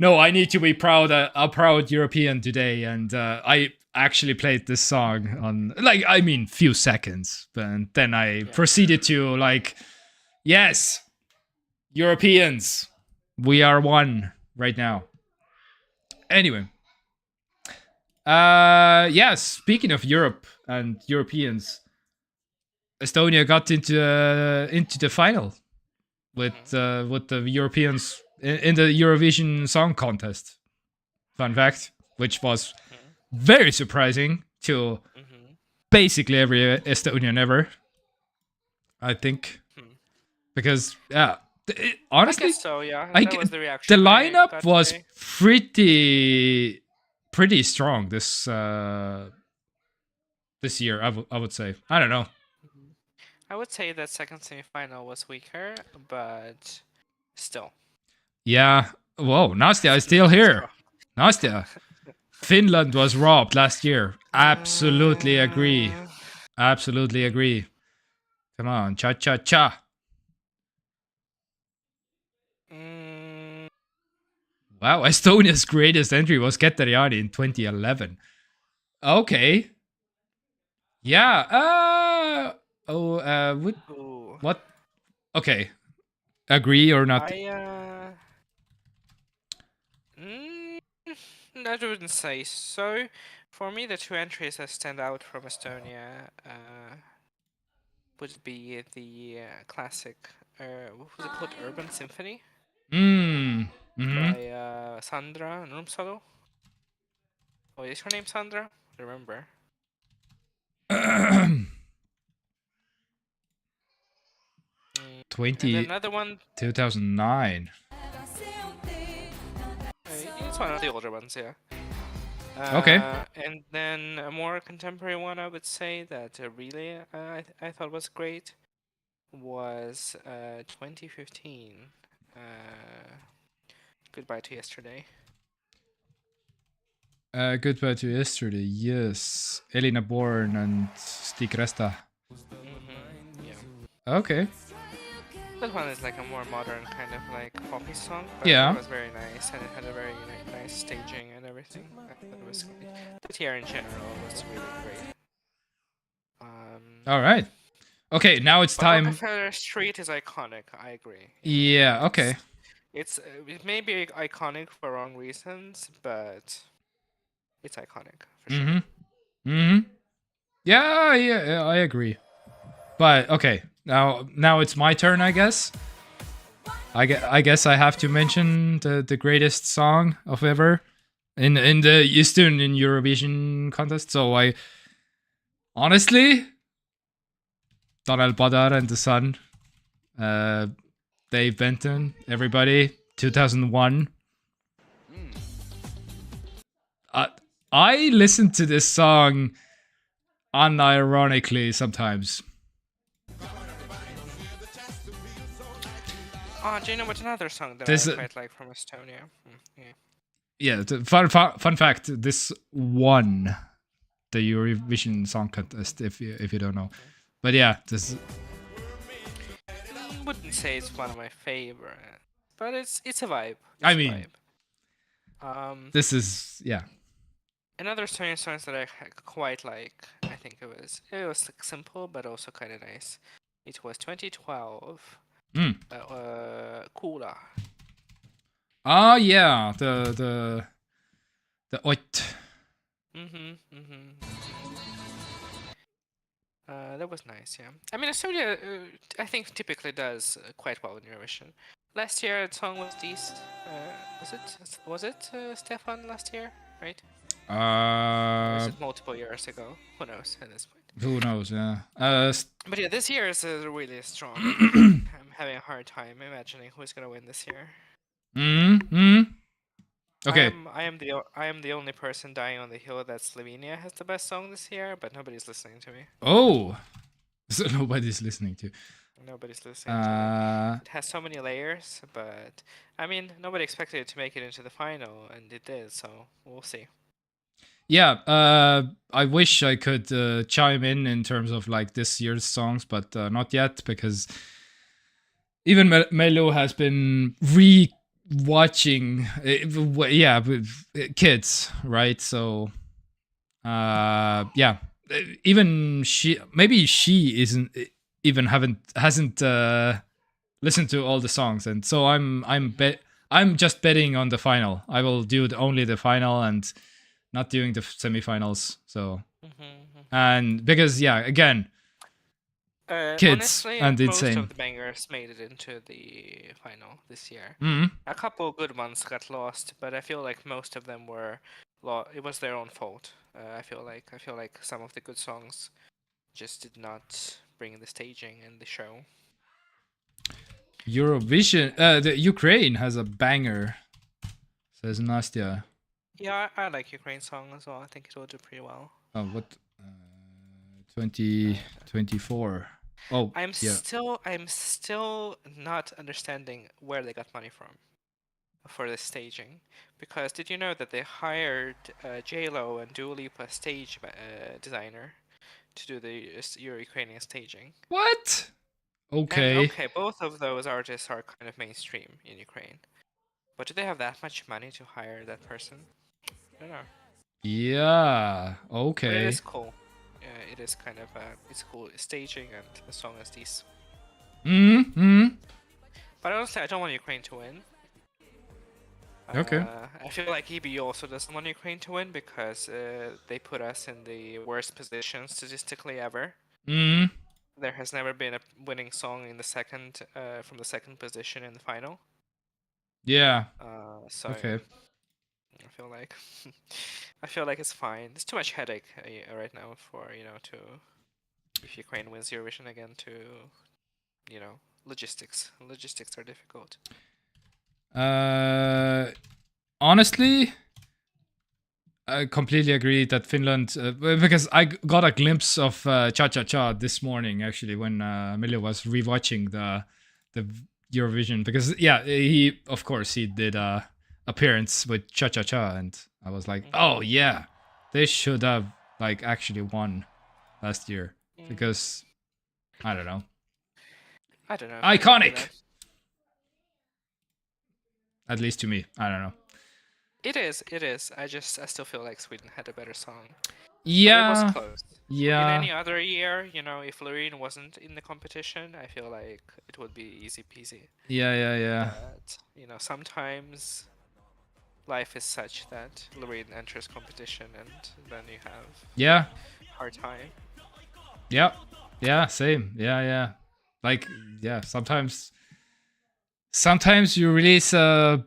no, I need to be proud, a proud European today, and I actually played this song on few seconds, but then I proceeded to like, yes, Europeans, we are one right now. Anyway. Speaking of Europe and Europeans, Estonia got into the final with the Europeans in the Eurovision Song Contest. Fun fact, which was very surprising to basically every Estonian ever, I think, because honestly, I guess so. Yeah, that was the reaction. The lineup was pretty strong this year, I would say. I don't know. I would say that second semifinal was weaker, but still. Yeah. Whoa, Nastya is still here. Nastya. Finland was robbed last year. Absolutely agree. Absolutely agree. Come on, cha. Wow, Estonia's greatest entry was Keteriani in 2011. Okay. Yeah. What? Okay. Agree or not? I wouldn't say so. For me, the two entries that stand out from Estonia would be the classic, what was it called? Urban Symphony? By Sandra Nurmsalu. Oh, is her name Sandra? I remember. another one. 2009. It's one of the older ones, yeah. Okay. And then a more contemporary one, I would say that really I thought was great was 2015. Goodbye to Yesterday. Goodbye to Yesterday, yes. Elina Born and Stig Resta. Yeah. Okay. That one is like a more modern kind of like poppy song, but yeah. It was very nice and it had a very nice staging and everything. I thought it was great. The year in general was really great. All right. Okay, now it's time. Rockefeller Street is iconic. I agree. Yeah. Okay. It may be iconic for wrong reasons, but it's iconic for sure. Yeah, I agree. But okay, now it's my turn, I guess. I guess I have to mention the greatest song of ever, in the Estonian Eurovision contest. So I honestly, Tanel Padar and the Sun, Dave Benton, everybody, 2001. I listen to this song unironically sometimes. Oh, do you know what another song that This- I quite like from Estonia? Yeah. Yeah, fun fact, this won the Eurovision Song Contest, if you don't know. But yeah, this Wouldn't say it's one of my favorite, but it's a vibe. I It's a mean- vibe. this is, yeah. Another Estonian songs that I quite like. I think it was like simple but also kind of nice. It was 2012. Kuula. Ah, yeah, the Ott. That was nice, yeah. I mean, Estonia, I think typically does quite well in Eurovision. Last year, the song was decent. Was it Stefan last year, right? Or was it multiple years ago? Who knows at this point? Who knows? Yeah. But yeah, this year is really strong. I'm having a hard time imagining who's gonna win this year. Okay. I am the only person dying on the hill that Slovenia has the best song this year, but nobody's listening to me. Oh, so nobody's listening to. Nobody's listening to me. It has so many layers, but I mean, nobody expected it to make it into the final, and it did. So we'll see. Yeah, I wish I could chime in terms of like this year's songs, but not yet, because even Melo has been re-watching, yeah, with kids, right? So, yeah, even maybe she hasn't listened to all the songs, and so I'm just betting on the final. I will do only the final and not doing the semifinals. So, and because yeah, again, kids Honestly, and most insane. of the bangers made it into the final this year. Mhm. A couple good ones got lost, but I feel like most of them were it was their own fault. I feel like some of the good songs just did not bring the staging and the show. Eurovision, the Ukraine has a banger, says Nastya. Yeah, I like Ukraine song as well. I think it will do pretty well. Oh, what? 2024. Oh, I'm yeah. still not understanding where they got money from for the staging, because did you know that they hired J-Lo and Dua Lipa stage designer to do the Ukrainian staging? What? And, Okay. okay, both of those artists are kind of mainstream in Ukraine, but do they have that much money to hire that person? I don't know. Yeah. But Okay. it is cool. Yeah, it is kind of it's cool staging, and the song is decent. But honestly, I don't want Ukraine to win. Okay. I feel like EB also doesn't want Ukraine to win because they put us in the worst position statistically ever. There has never been a winning song in the second from the second position in the final. Yeah. So Okay. I feel like I feel like it's fine. It's too much headache right now for to if Ukraine wins Eurovision again to logistics. Logistics are difficult. Honestly, I completely agree that Finland, because I got a glimpse of Cha Cha Cha this morning actually when Emilio was rewatching the Eurovision, because yeah, he of course he did a appearance with Cha Cha Cha, and I was like, oh yeah, they should have like actually won last year, because I don't know. Iconic. At least to me, I don't know. It is. I still feel like Sweden had a better song. Yeah. But it was close. Yeah. In any other year, if Loreen wasn't in the competition, I feel like it would be easy peasy. Yeah. But, sometimes life is such that Loreen enters competition and then you have hard time. Yeah, same. Yeah. Like, yeah, sometimes you release a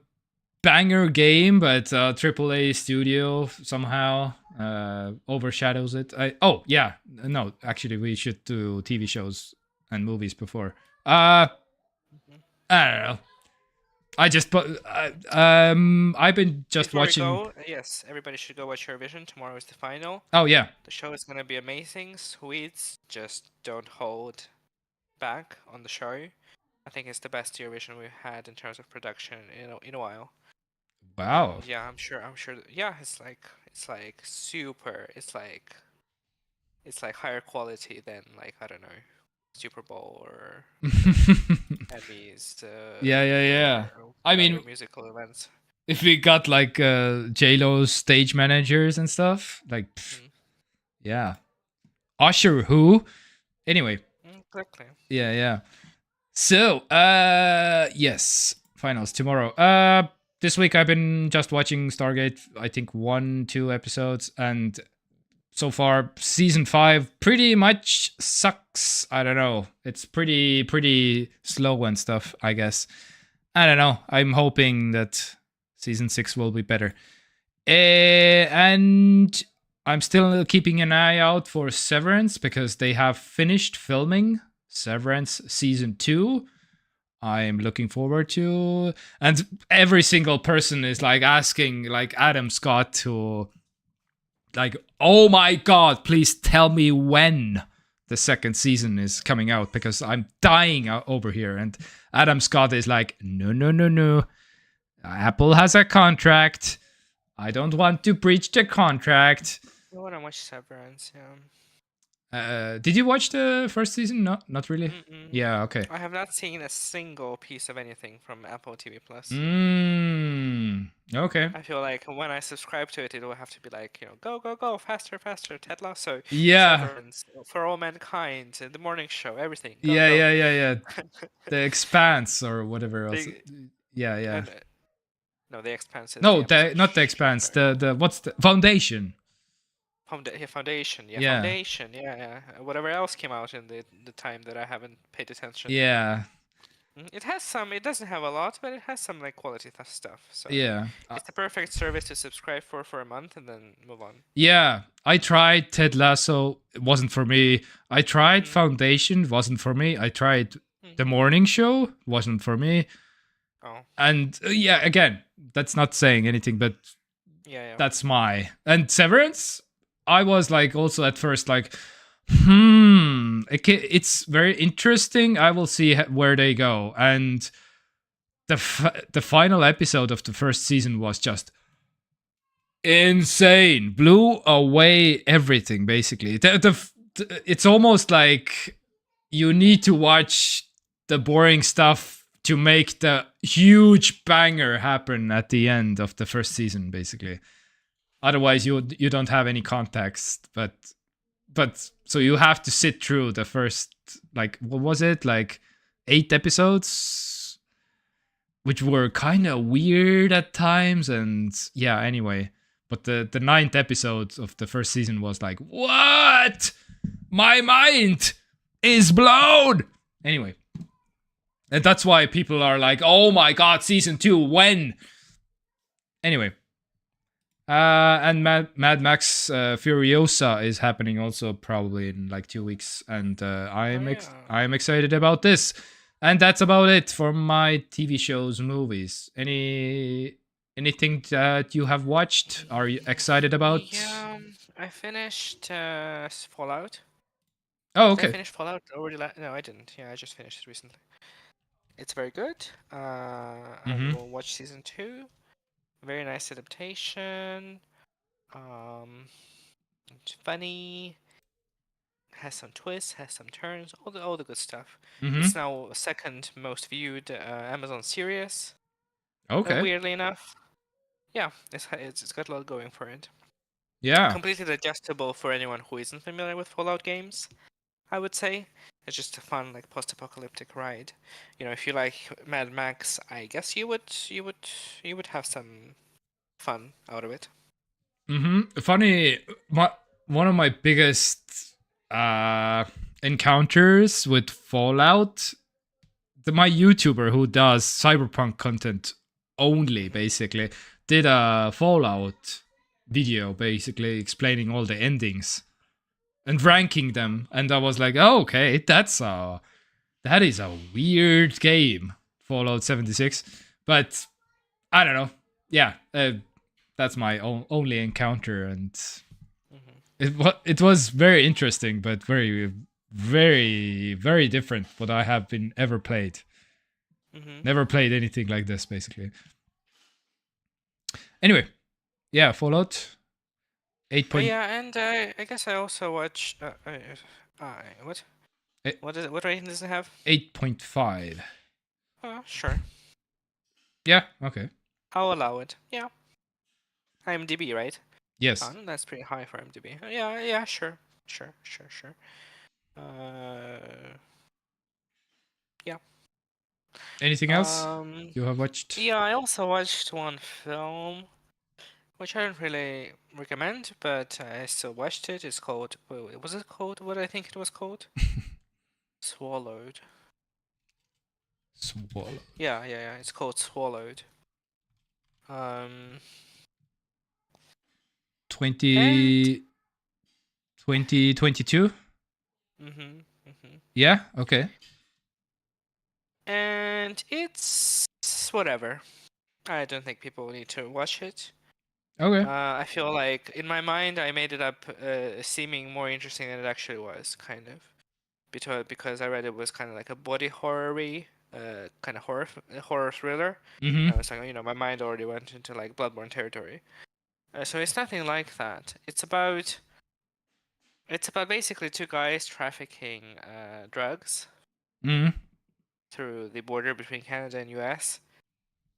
banger game, but AAA studio somehow overshadows it. Oh yeah, no, actually we should do TV shows and movies before. I don't know. I just I've been just Before watching. we go, yes, everybody should go watch Eurovision. Tomorrow is the final. Oh yeah, The show is gonna be amazing. Swedes, just don't hold back on the show. I think it's the best Eurovision we've had in terms of production in a while. wow. Yeah, I'm sure. Yeah, it's like super. It's like higher quality than like I don't know, Super Bowl or Emmys. Yeah. Or I other mean, musical events. if we got like J-Lo's stage managers and stuff, like, yeah. Usher who? Anyway, Exactly. yeah. So, yes, finals tomorrow. This week I've been just watching Stargate. I think 1-2 episodes, and so far season 5 pretty much sucks. I don't know. It's pretty slow and stuff, I guess. I don't know. I'm hoping that season 6 will be better. And I'm still keeping an eye out for Severance because they have finished filming Severance season 2. I'm looking forward to, and every single person is like asking like Adam Scott to like, oh my god, please tell me when the second season is coming out because I'm dying over here. And Adam Scott is like, no. Apple has a contract. I don't want to breach the contract. I want to watch Severance. Yeah. Did you watch the first season? No, not really. Mm-mm. Yeah, okay. I have not seen a single piece of anything from Apple TV Plus. Okay. I feel like when I subscribe to it, it will have to be like, go, faster, Ted Lasso, Yeah. Severance, For All Mankind, The Morning Show, everything. Go, Yeah. The Expanse or whatever else. Yeah. And, no, The Expanse. Is No, the not the Expanse. The what's the Foundation? Foundation. Yeah. Foundation. Yeah. Whatever else came out in the time that I haven't paid attention. Yeah. It has some. It doesn't have a lot, but it has some like quality stuff. So Yeah. it's the perfect service to subscribe for a month and then move on. Yeah. I tried Ted Lasso. It wasn't for me. I tried Foundation. Wasn't for me. I tried The Morning Show. Wasn't for me. Oh. And yeah, again, that's not saying anything, but Yeah. that's my. And Severance, I was like also at first like, it's very interesting. I will see where they go. And the final episode of the first season was just insane. Blew away everything, basically. It's almost like you need to watch the boring stuff to make the huge banger happen at the end of the first season, basically. Otherwise, you don't have any context. But so you have to sit through the first, like, what was it, like 8 episodes, which were kind of weird at times. And yeah, anyway, but the 9th episode of the first season was like, what? My mind is blown. Anyway. And that's why people are like, oh my god, season 2, when? Anyway. And Mad Max Furiosa is happening also probably in like 2 weeks. And I'm excited about this. And that's about it for my TV shows, movies. Anything that you have watched? Are you excited about? Yeah, I finished Fallout. Oh, Did I okay. finish Fallout already? No, I didn't. Yeah, I just finished it recently. It's very good. I will watch season 2. Very nice adaptation. It's funny. Has some twists. Has some turns. All the good stuff. It's now second most viewed Amazon series. Okay. Weirdly enough, yeah, it's got a lot going for it. Yeah. Completely digestible for anyone who isn't familiar with Fallout games, I would say. It's just a fun, like, post-apocalyptic ride. If you like Mad Max, I guess you would have some fun out of it. Funny, one of my biggest encounters with Fallout, my YouTuber who does cyberpunk content only basically did a Fallout video basically explaining all the endings and ranking them, and I was like, oh, okay, that is a weird game, Fallout 76. But I don't know. Yeah, that's my only encounter, and it was very interesting, but very, very, very different what I have been ever played. Never played anything like this, basically. Anyway, yeah, Fallout 8. Yeah, and I guess I also watched. What? Eh. What is it? What rating does it have? 8.5. Sure. Yeah, okay. I'll allow it. Yeah. IMDb, right? Yes. Oh, that's pretty high for IMDb. Yeah, sure. Sure. Yeah. Anything else you have watched? Yeah, I also watched one film, which I don't really recommend, but I still watched it. It's called. Was it called? What I think it was called? Swallowed. Swallow. Yeah. It's called Swallowed. 2022? Yeah, okay. And it's whatever. I don't think people need to watch it. Okay. I feel like in my mind I made it up seeming more interesting than it actually was, kind of. Because I read it was kind of like a body horror-y, kind of horror thriller. Mm-hmm. I was like, my mind already went into like Bloodborne territory. So it's nothing like that. It's about basically two guys trafficking drugs through the border between Canada and US,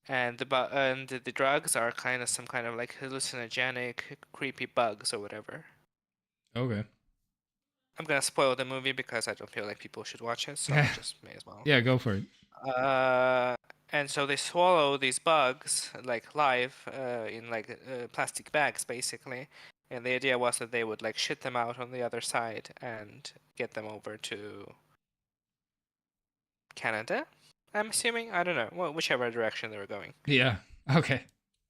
and the drugs are kind of some kind of like hallucinogenic, creepy bugs or whatever. Okay. I'm gonna spoil the movie because I don't feel like people should watch it, so I just may as well. Yeah, go for it. And so they swallow these bugs like live in like plastic bags basically, and the idea was that they would like shit them out on the other side and get them over to Canada, I'm assuming. I don't know. Well, whichever direction they were going. Yeah. Okay.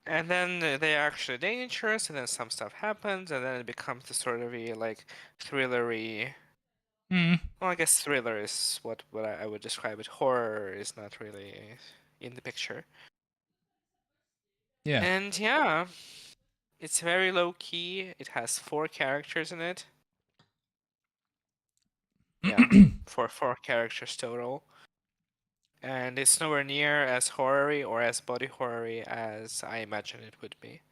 And then they're actually dangerous, and then some stuff happens, and then it becomes the sort of like thrillery. Well, I guess thriller is what I would describe it. Horror is not really in the picture. Yeah. And yeah, it's very low key. It has 4 characters in it. Yeah, four characters total. And it's nowhere near as horror-y or as body horror-y as I imagine it would be.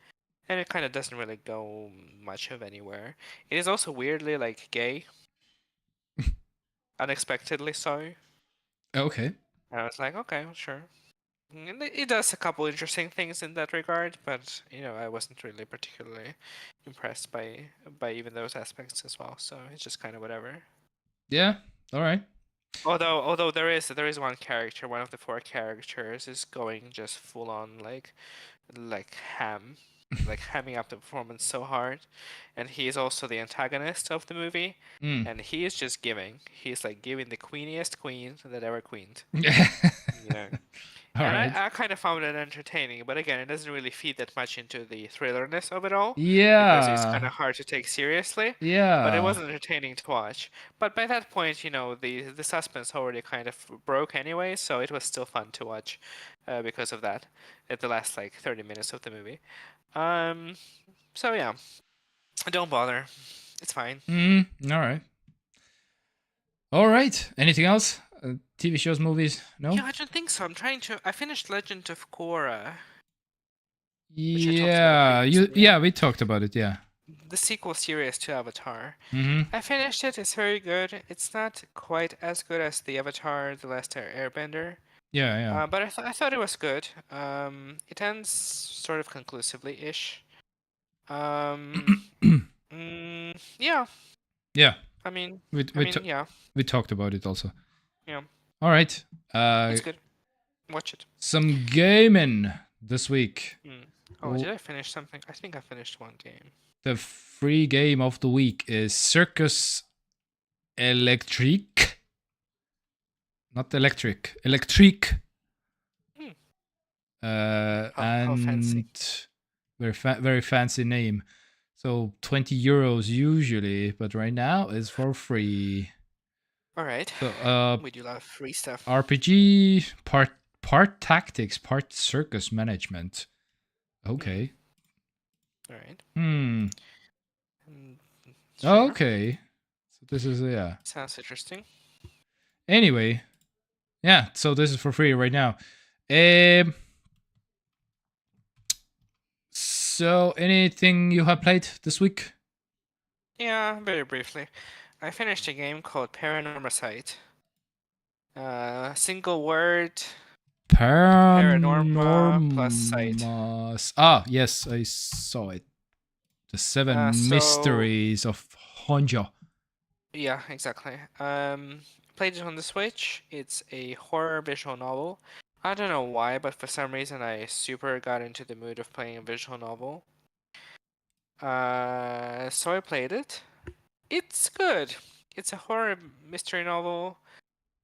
And it kind of doesn't really go much of anywhere. It is also weirdly like gay. Unexpectedly so. Okay. And I was like, okay, well, sure. And it does a couple interesting things in that regard, but I wasn't really particularly impressed by even those aspects as well. So it's just kind of whatever. Yeah. All right. Although there is one character, one of the 4 characters is going just full on like ham, like hamming up the performance so hard, and he is also the antagonist of the movie, and he is just giving. He's like giving the queeniest queen that ever queened. All right. I kind of found it entertaining, but again, it doesn't really feed that much into the thrillerness of it all. Yeah. Because it's kind of hard to take seriously. Yeah. But it was entertaining to watch. But by that point, the suspense already kind of broke anyway, so it was still fun to watch because of that at the last like 30 minutes of the movie. So yeah, don't bother. It's fine. All right. All right. Anything else? TV shows, movies? No? Yeah, I don't think so. I finished Legend of Korra. Yeah, we talked about it, yeah. The sequel series to Avatar. Mm-hmm. I finished it. It's very good. It's not quite as good as the Avatar: The Last Airbender. Yeah. But I thought it was good. It ends sort of conclusively-ish. Yeah. Yeah. I mean, yeah. We talked about it also. Yeah. All right. It's good. Watch it. Some gaming this week. Oh, did I finish something? I think I finished one game. The free game of the week is Circus Electric. Not electric. Electric. How fancy. and very fancy name. So 20 euros usually, but right now it's for free. All right. So We do love free stuff. RPG, part tactics, part circus management. Okay. All right. Hmm. Mm, sure. Okay. So this is yeah. Sounds interesting. Anyway, yeah. So this is for free right now. So anything you have played this week? Yeah, very briefly. I finished a game called Paranormasight. Single word, Paranorma plus sight. Paranormas. Ah, yes, I saw it. The Seven So Mysteries of Honjo. yeah, exactly. Played it on the Switch. It's a horror visual novel. I don't know why, but for some reason I super got into the mood of playing a visual novel. So I played it. It's good. It's a horror mystery novel.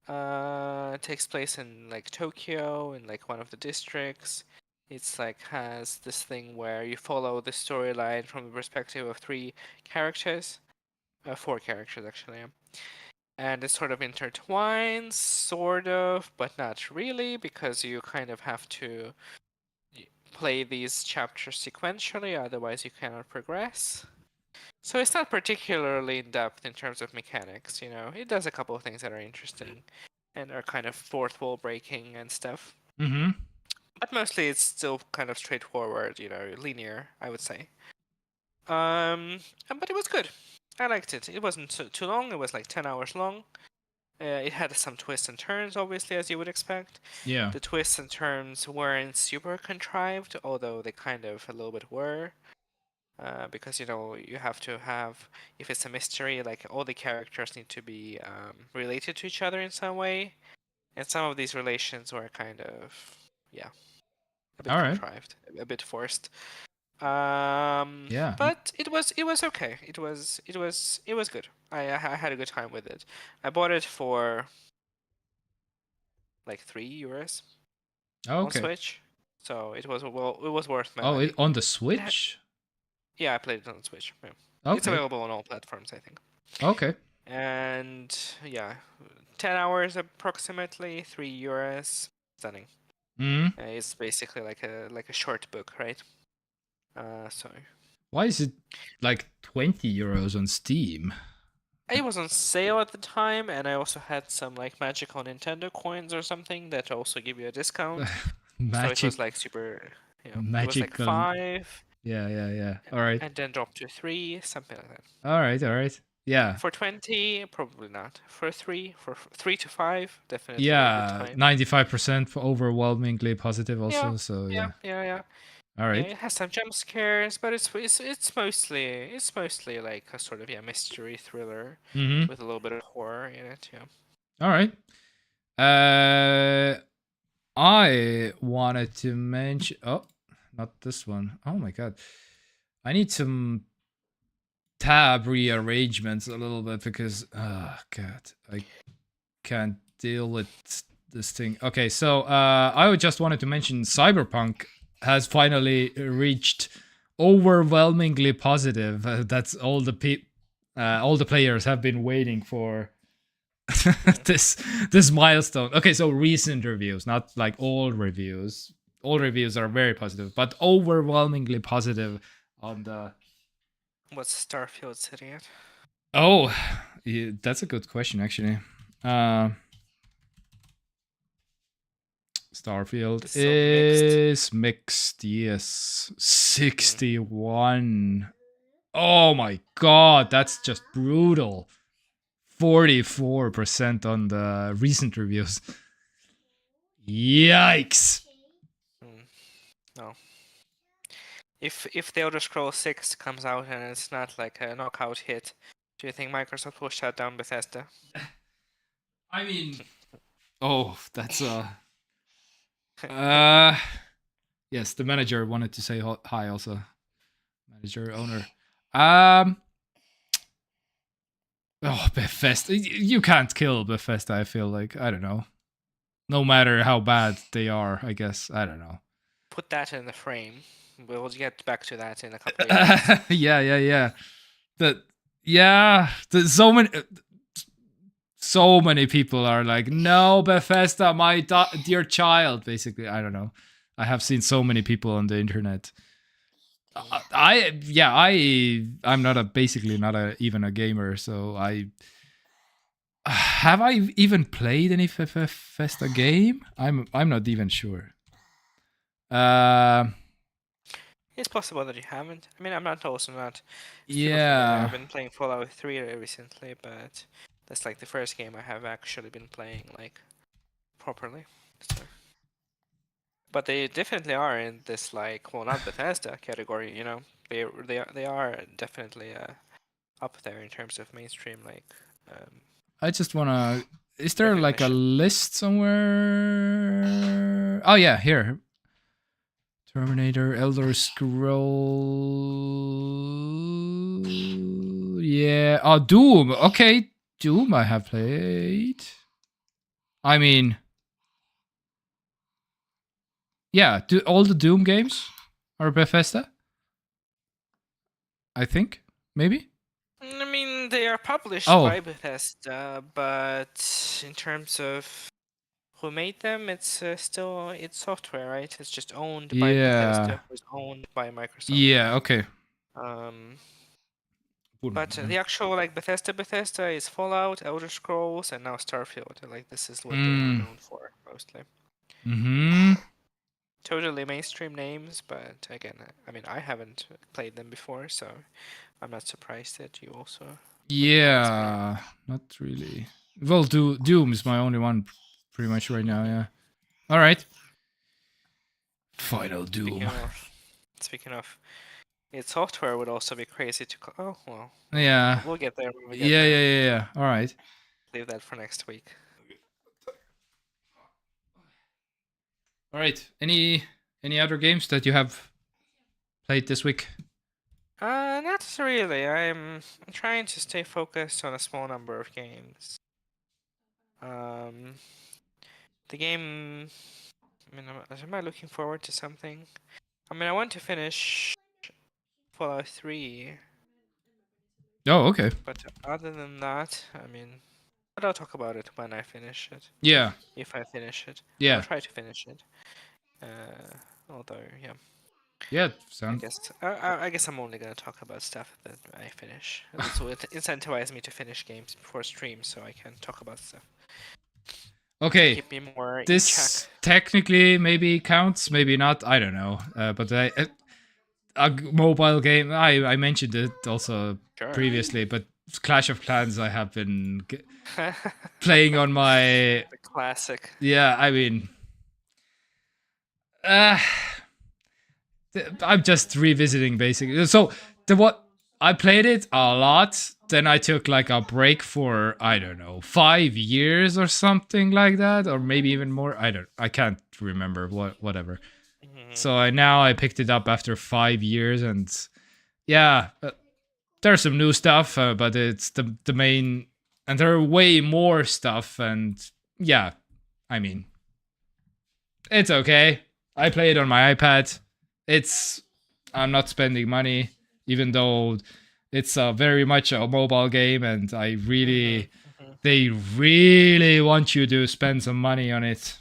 It takes place in like Tokyo, in like one of the districts. It's like has this thing where you follow the storyline from the perspective of three characters, four characters actually, and it sort of intertwines, sort of, but not really, because you kind of have to play these chapters sequentially, otherwise you cannot progress. So it's not particularly in depth in terms of mechanics, you know. It does a couple of things that are interesting and are kind of fourth wall breaking and stuff. Mm-hmm. But mostly it's still kind of straightforward, you know, linear, I would say. But it was good. I liked it. It wasn't too long. It was like 10 hours long. It had some twists and turns, obviously, as you would expect. Yeah. The twists and turns weren't super contrived, although they kind of a little bit were. Because you know you have to have, if it's a mystery, like all the characters need to be related to each other in some way, and some of these relations were kind of a bit All right. contrived, a bit forced. Yeah. But it was okay. It was good. I had a good time with it. I bought it for like €3 on Okay. Switch, so it was worth my Oh, money. on the It Switch? Yeah, I played it on Switch. Yeah. It's Okay. available on all platforms, I think. Okay. And yeah, 10 hours approximately, €3. Stunning. Mm. It's basically like a short book, right? So Why is it like 20 euros on Steam? it was on sale at the time, and I also had some like magical Nintendo coins or something that also give you a discount. So it was like super, you know, it was like magical. 5, Yeah. All right. and then dropped to 3, something like that. All right. Yeah. For 20, probably not. For 3, for 3 to 5, definitely a Yeah, good time. 95% overwhelmingly positive also, Yeah, so yeah. All right. It has some jump scares, but it's mostly like a sort of mystery thriller Mm-hmm. with a little bit of horror in it. Yeah. All right. I wanted to mention. Oh, not this one. Oh my god, I need some tab rearrangements a little bit because oh god, I can't deal with this thing. Okay, so I just wanted to mention Cyberpunk has finally reached overwhelmingly positive. That's all the players have been waiting for. this milestone. Okay, so recent reviews, not like old reviews. Old reviews are very positive, but overwhelmingly positive on the. What's Starfield sitting at? Oh, yeah, that's a good question actually. Starfield So is mixed. Yes, 61. Oh my god, that's just brutal. 44% on the recent reviews. Yikes. No. If the Elder Scrolls 6 comes out and it's not like a knockout hit, do you think Microsoft will shut down Bethesda? I mean, oh, that's yes, the manager wanted to say hi also. Manager, owner. Oh, Bethesda. You can't kill Bethesda, I feel like. I don't know. No matter how bad they are, I guess. I don't know. put that in the frame. We'll get back to that in a couple of years. Yeah. There's so many people are like, no, Bethesda, my dear child. Basically, I don't know. I have seen so many people on the internet. I'm not even a gamer, so have I even played any Bethesda game? I'm not even sure. It's possible that you haven't. I mean, I'm not also not. Yeah. I've been playing Fallout 3 recently, but that's like the first game I have actually been playing like properly. So. But they definitely are in this like, well, not Bethesda category. You know, they are definitely up there in terms of mainstream like. I just wanna. Is there like a recognition. list somewhere? Oh yeah, here. Terminator, Elder Scroll. Yeah. Oh, Doom. Okay, Doom. I have played. I mean, yeah. All the Doom games are Bethesda. I think maybe. I mean, they are published Oh. by Bethesda, but in terms of who made them, it's still it's software, right? It's just owned by Bethesda, it's owned by Microsoft. Yeah. Okay. But the actual like Bethesda is Fallout, Elder Scrolls, and now Starfield. Like this is what they are known for mostly. Totally mainstream names, but again, I mean, I haven't played them before, so I'm not surprised that you also. Yeah, not really. Well, Doom is my only one, pretty much right now. Yeah. All right. Final Doom. Speaking of, its software would also be crazy to. Oh well. Yeah. We'll get there. When we get there. Yeah. All right. Leave that for next week. All right. Any other games that you have played this week? Not really. I'm trying to stay focused on a small number of games. The game. I mean, am I looking forward to something? I mean, I want to finish Fallout 3. Oh, okay. But other than that, I mean, but I'll talk about it when I finish it. Yeah. If I finish it. Yeah. I'll try to finish it. Although, yeah. Yeah, I guess I'm only gonna talk about stuff that I finish. This will incentivize me to finish games before stream, so I can talk about stuff. Okay. Keep me more this technically maybe counts, maybe not. I don't know. But a mobile game. I mentioned it also previously, but Clash of Clans I have been playing on my the classic. Yeah, I mean, I'm just revisiting basically. So I played it a lot. Then I took like a break for I don't know 5 years or something like that, or maybe even more. I can't remember whatever. So now I picked it up after 5 years, and yeah, there's some new stuff, but it's the main, and there are way more stuff, and yeah, I mean, it's okay. I play it on my iPad. I'm not spending money, even though it's very much a mobile game, and they really want you to spend some money on it.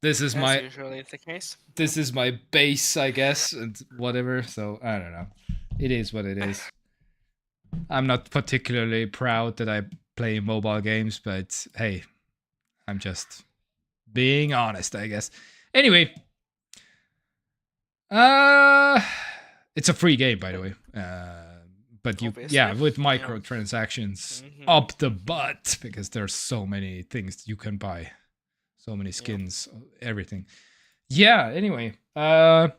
This is usually the case. This is my base, I guess, and whatever. So I don't know. It is what it is. I'm not particularly proud that I play mobile games, but hey, I'm just being honest, I guess. Anyway, it's a free game, by the way. But with microtransactions up the butt, because there's so many things you can buy, so many skins, everything. Yeah. Anyway, I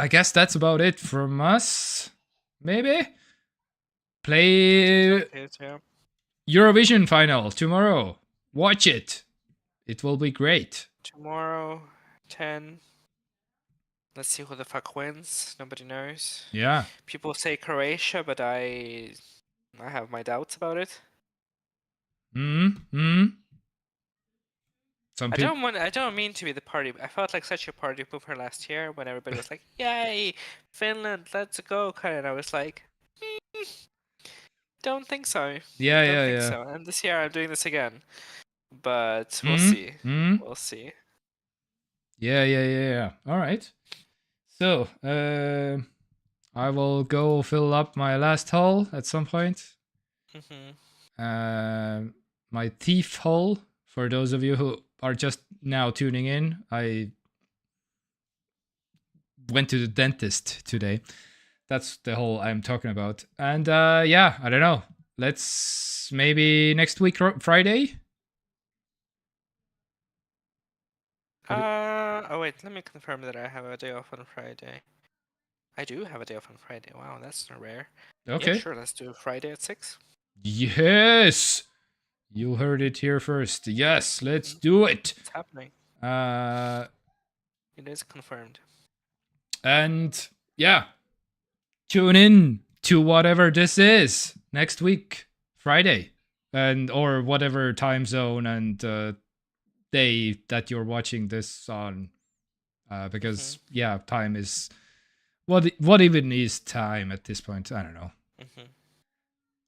guess that's about it from us. Maybe play Eurovision final tomorrow. Watch it. It will be great. Tomorrow, 10. Let's see who the fuck wins. Nobody knows. Yeah. People say Croatia, but I have my doubts about it. some I people. don't mean to be the party. I felt like such a party pooper last year when everybody was like, "Yay, Finland, let's go!" And I was like, "Don't think so. Yeah, Don't yeah, think yeah. so." And this year I'm doing this again, but we'll Mm, see. mm. We'll see. Yeah, yeah, yeah, yeah. All right. So, I will go fill up my last hole at some point. My thief hole. For those of you who are just now tuning in, I went to the dentist today. That's the hole I'm talking about. And yeah, I don't know. Let's maybe next week Friday. Oh wait, let me confirm that I have a day off on Friday. I do have a day off on Friday. Wow, that's rare. Okay. Yeah, sure. Let's do Friday at 6. Yes. You heard it here first. Yes, let's do it. It's happening. It is confirmed. And yeah, tune in to whatever this is next week, Friday, and or whatever time zone and day that you're watching this on, because yeah, time is what even is time at this point? I don't know.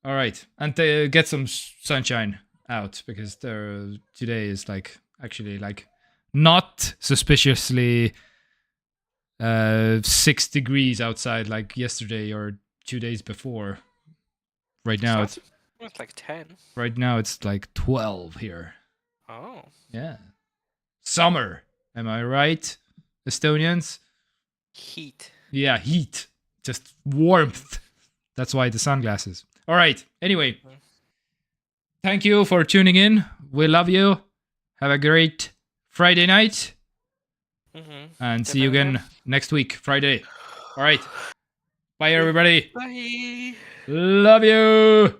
All right, and get some sunshine out because today is like actually like not suspiciously 6 degrees outside like yesterday or 2 days before. Right now it's like 10. Right now it's like 12 here. Oh. Yeah. Summer. Am I right, Estonians? Heat. Yeah, heat. Just warmth. That's why the sunglasses. All right. Anyway, thank you for tuning in. We love you. Have a great Friday night. And see you again next week, Friday. All right. Bye, everybody. Bye. Love you.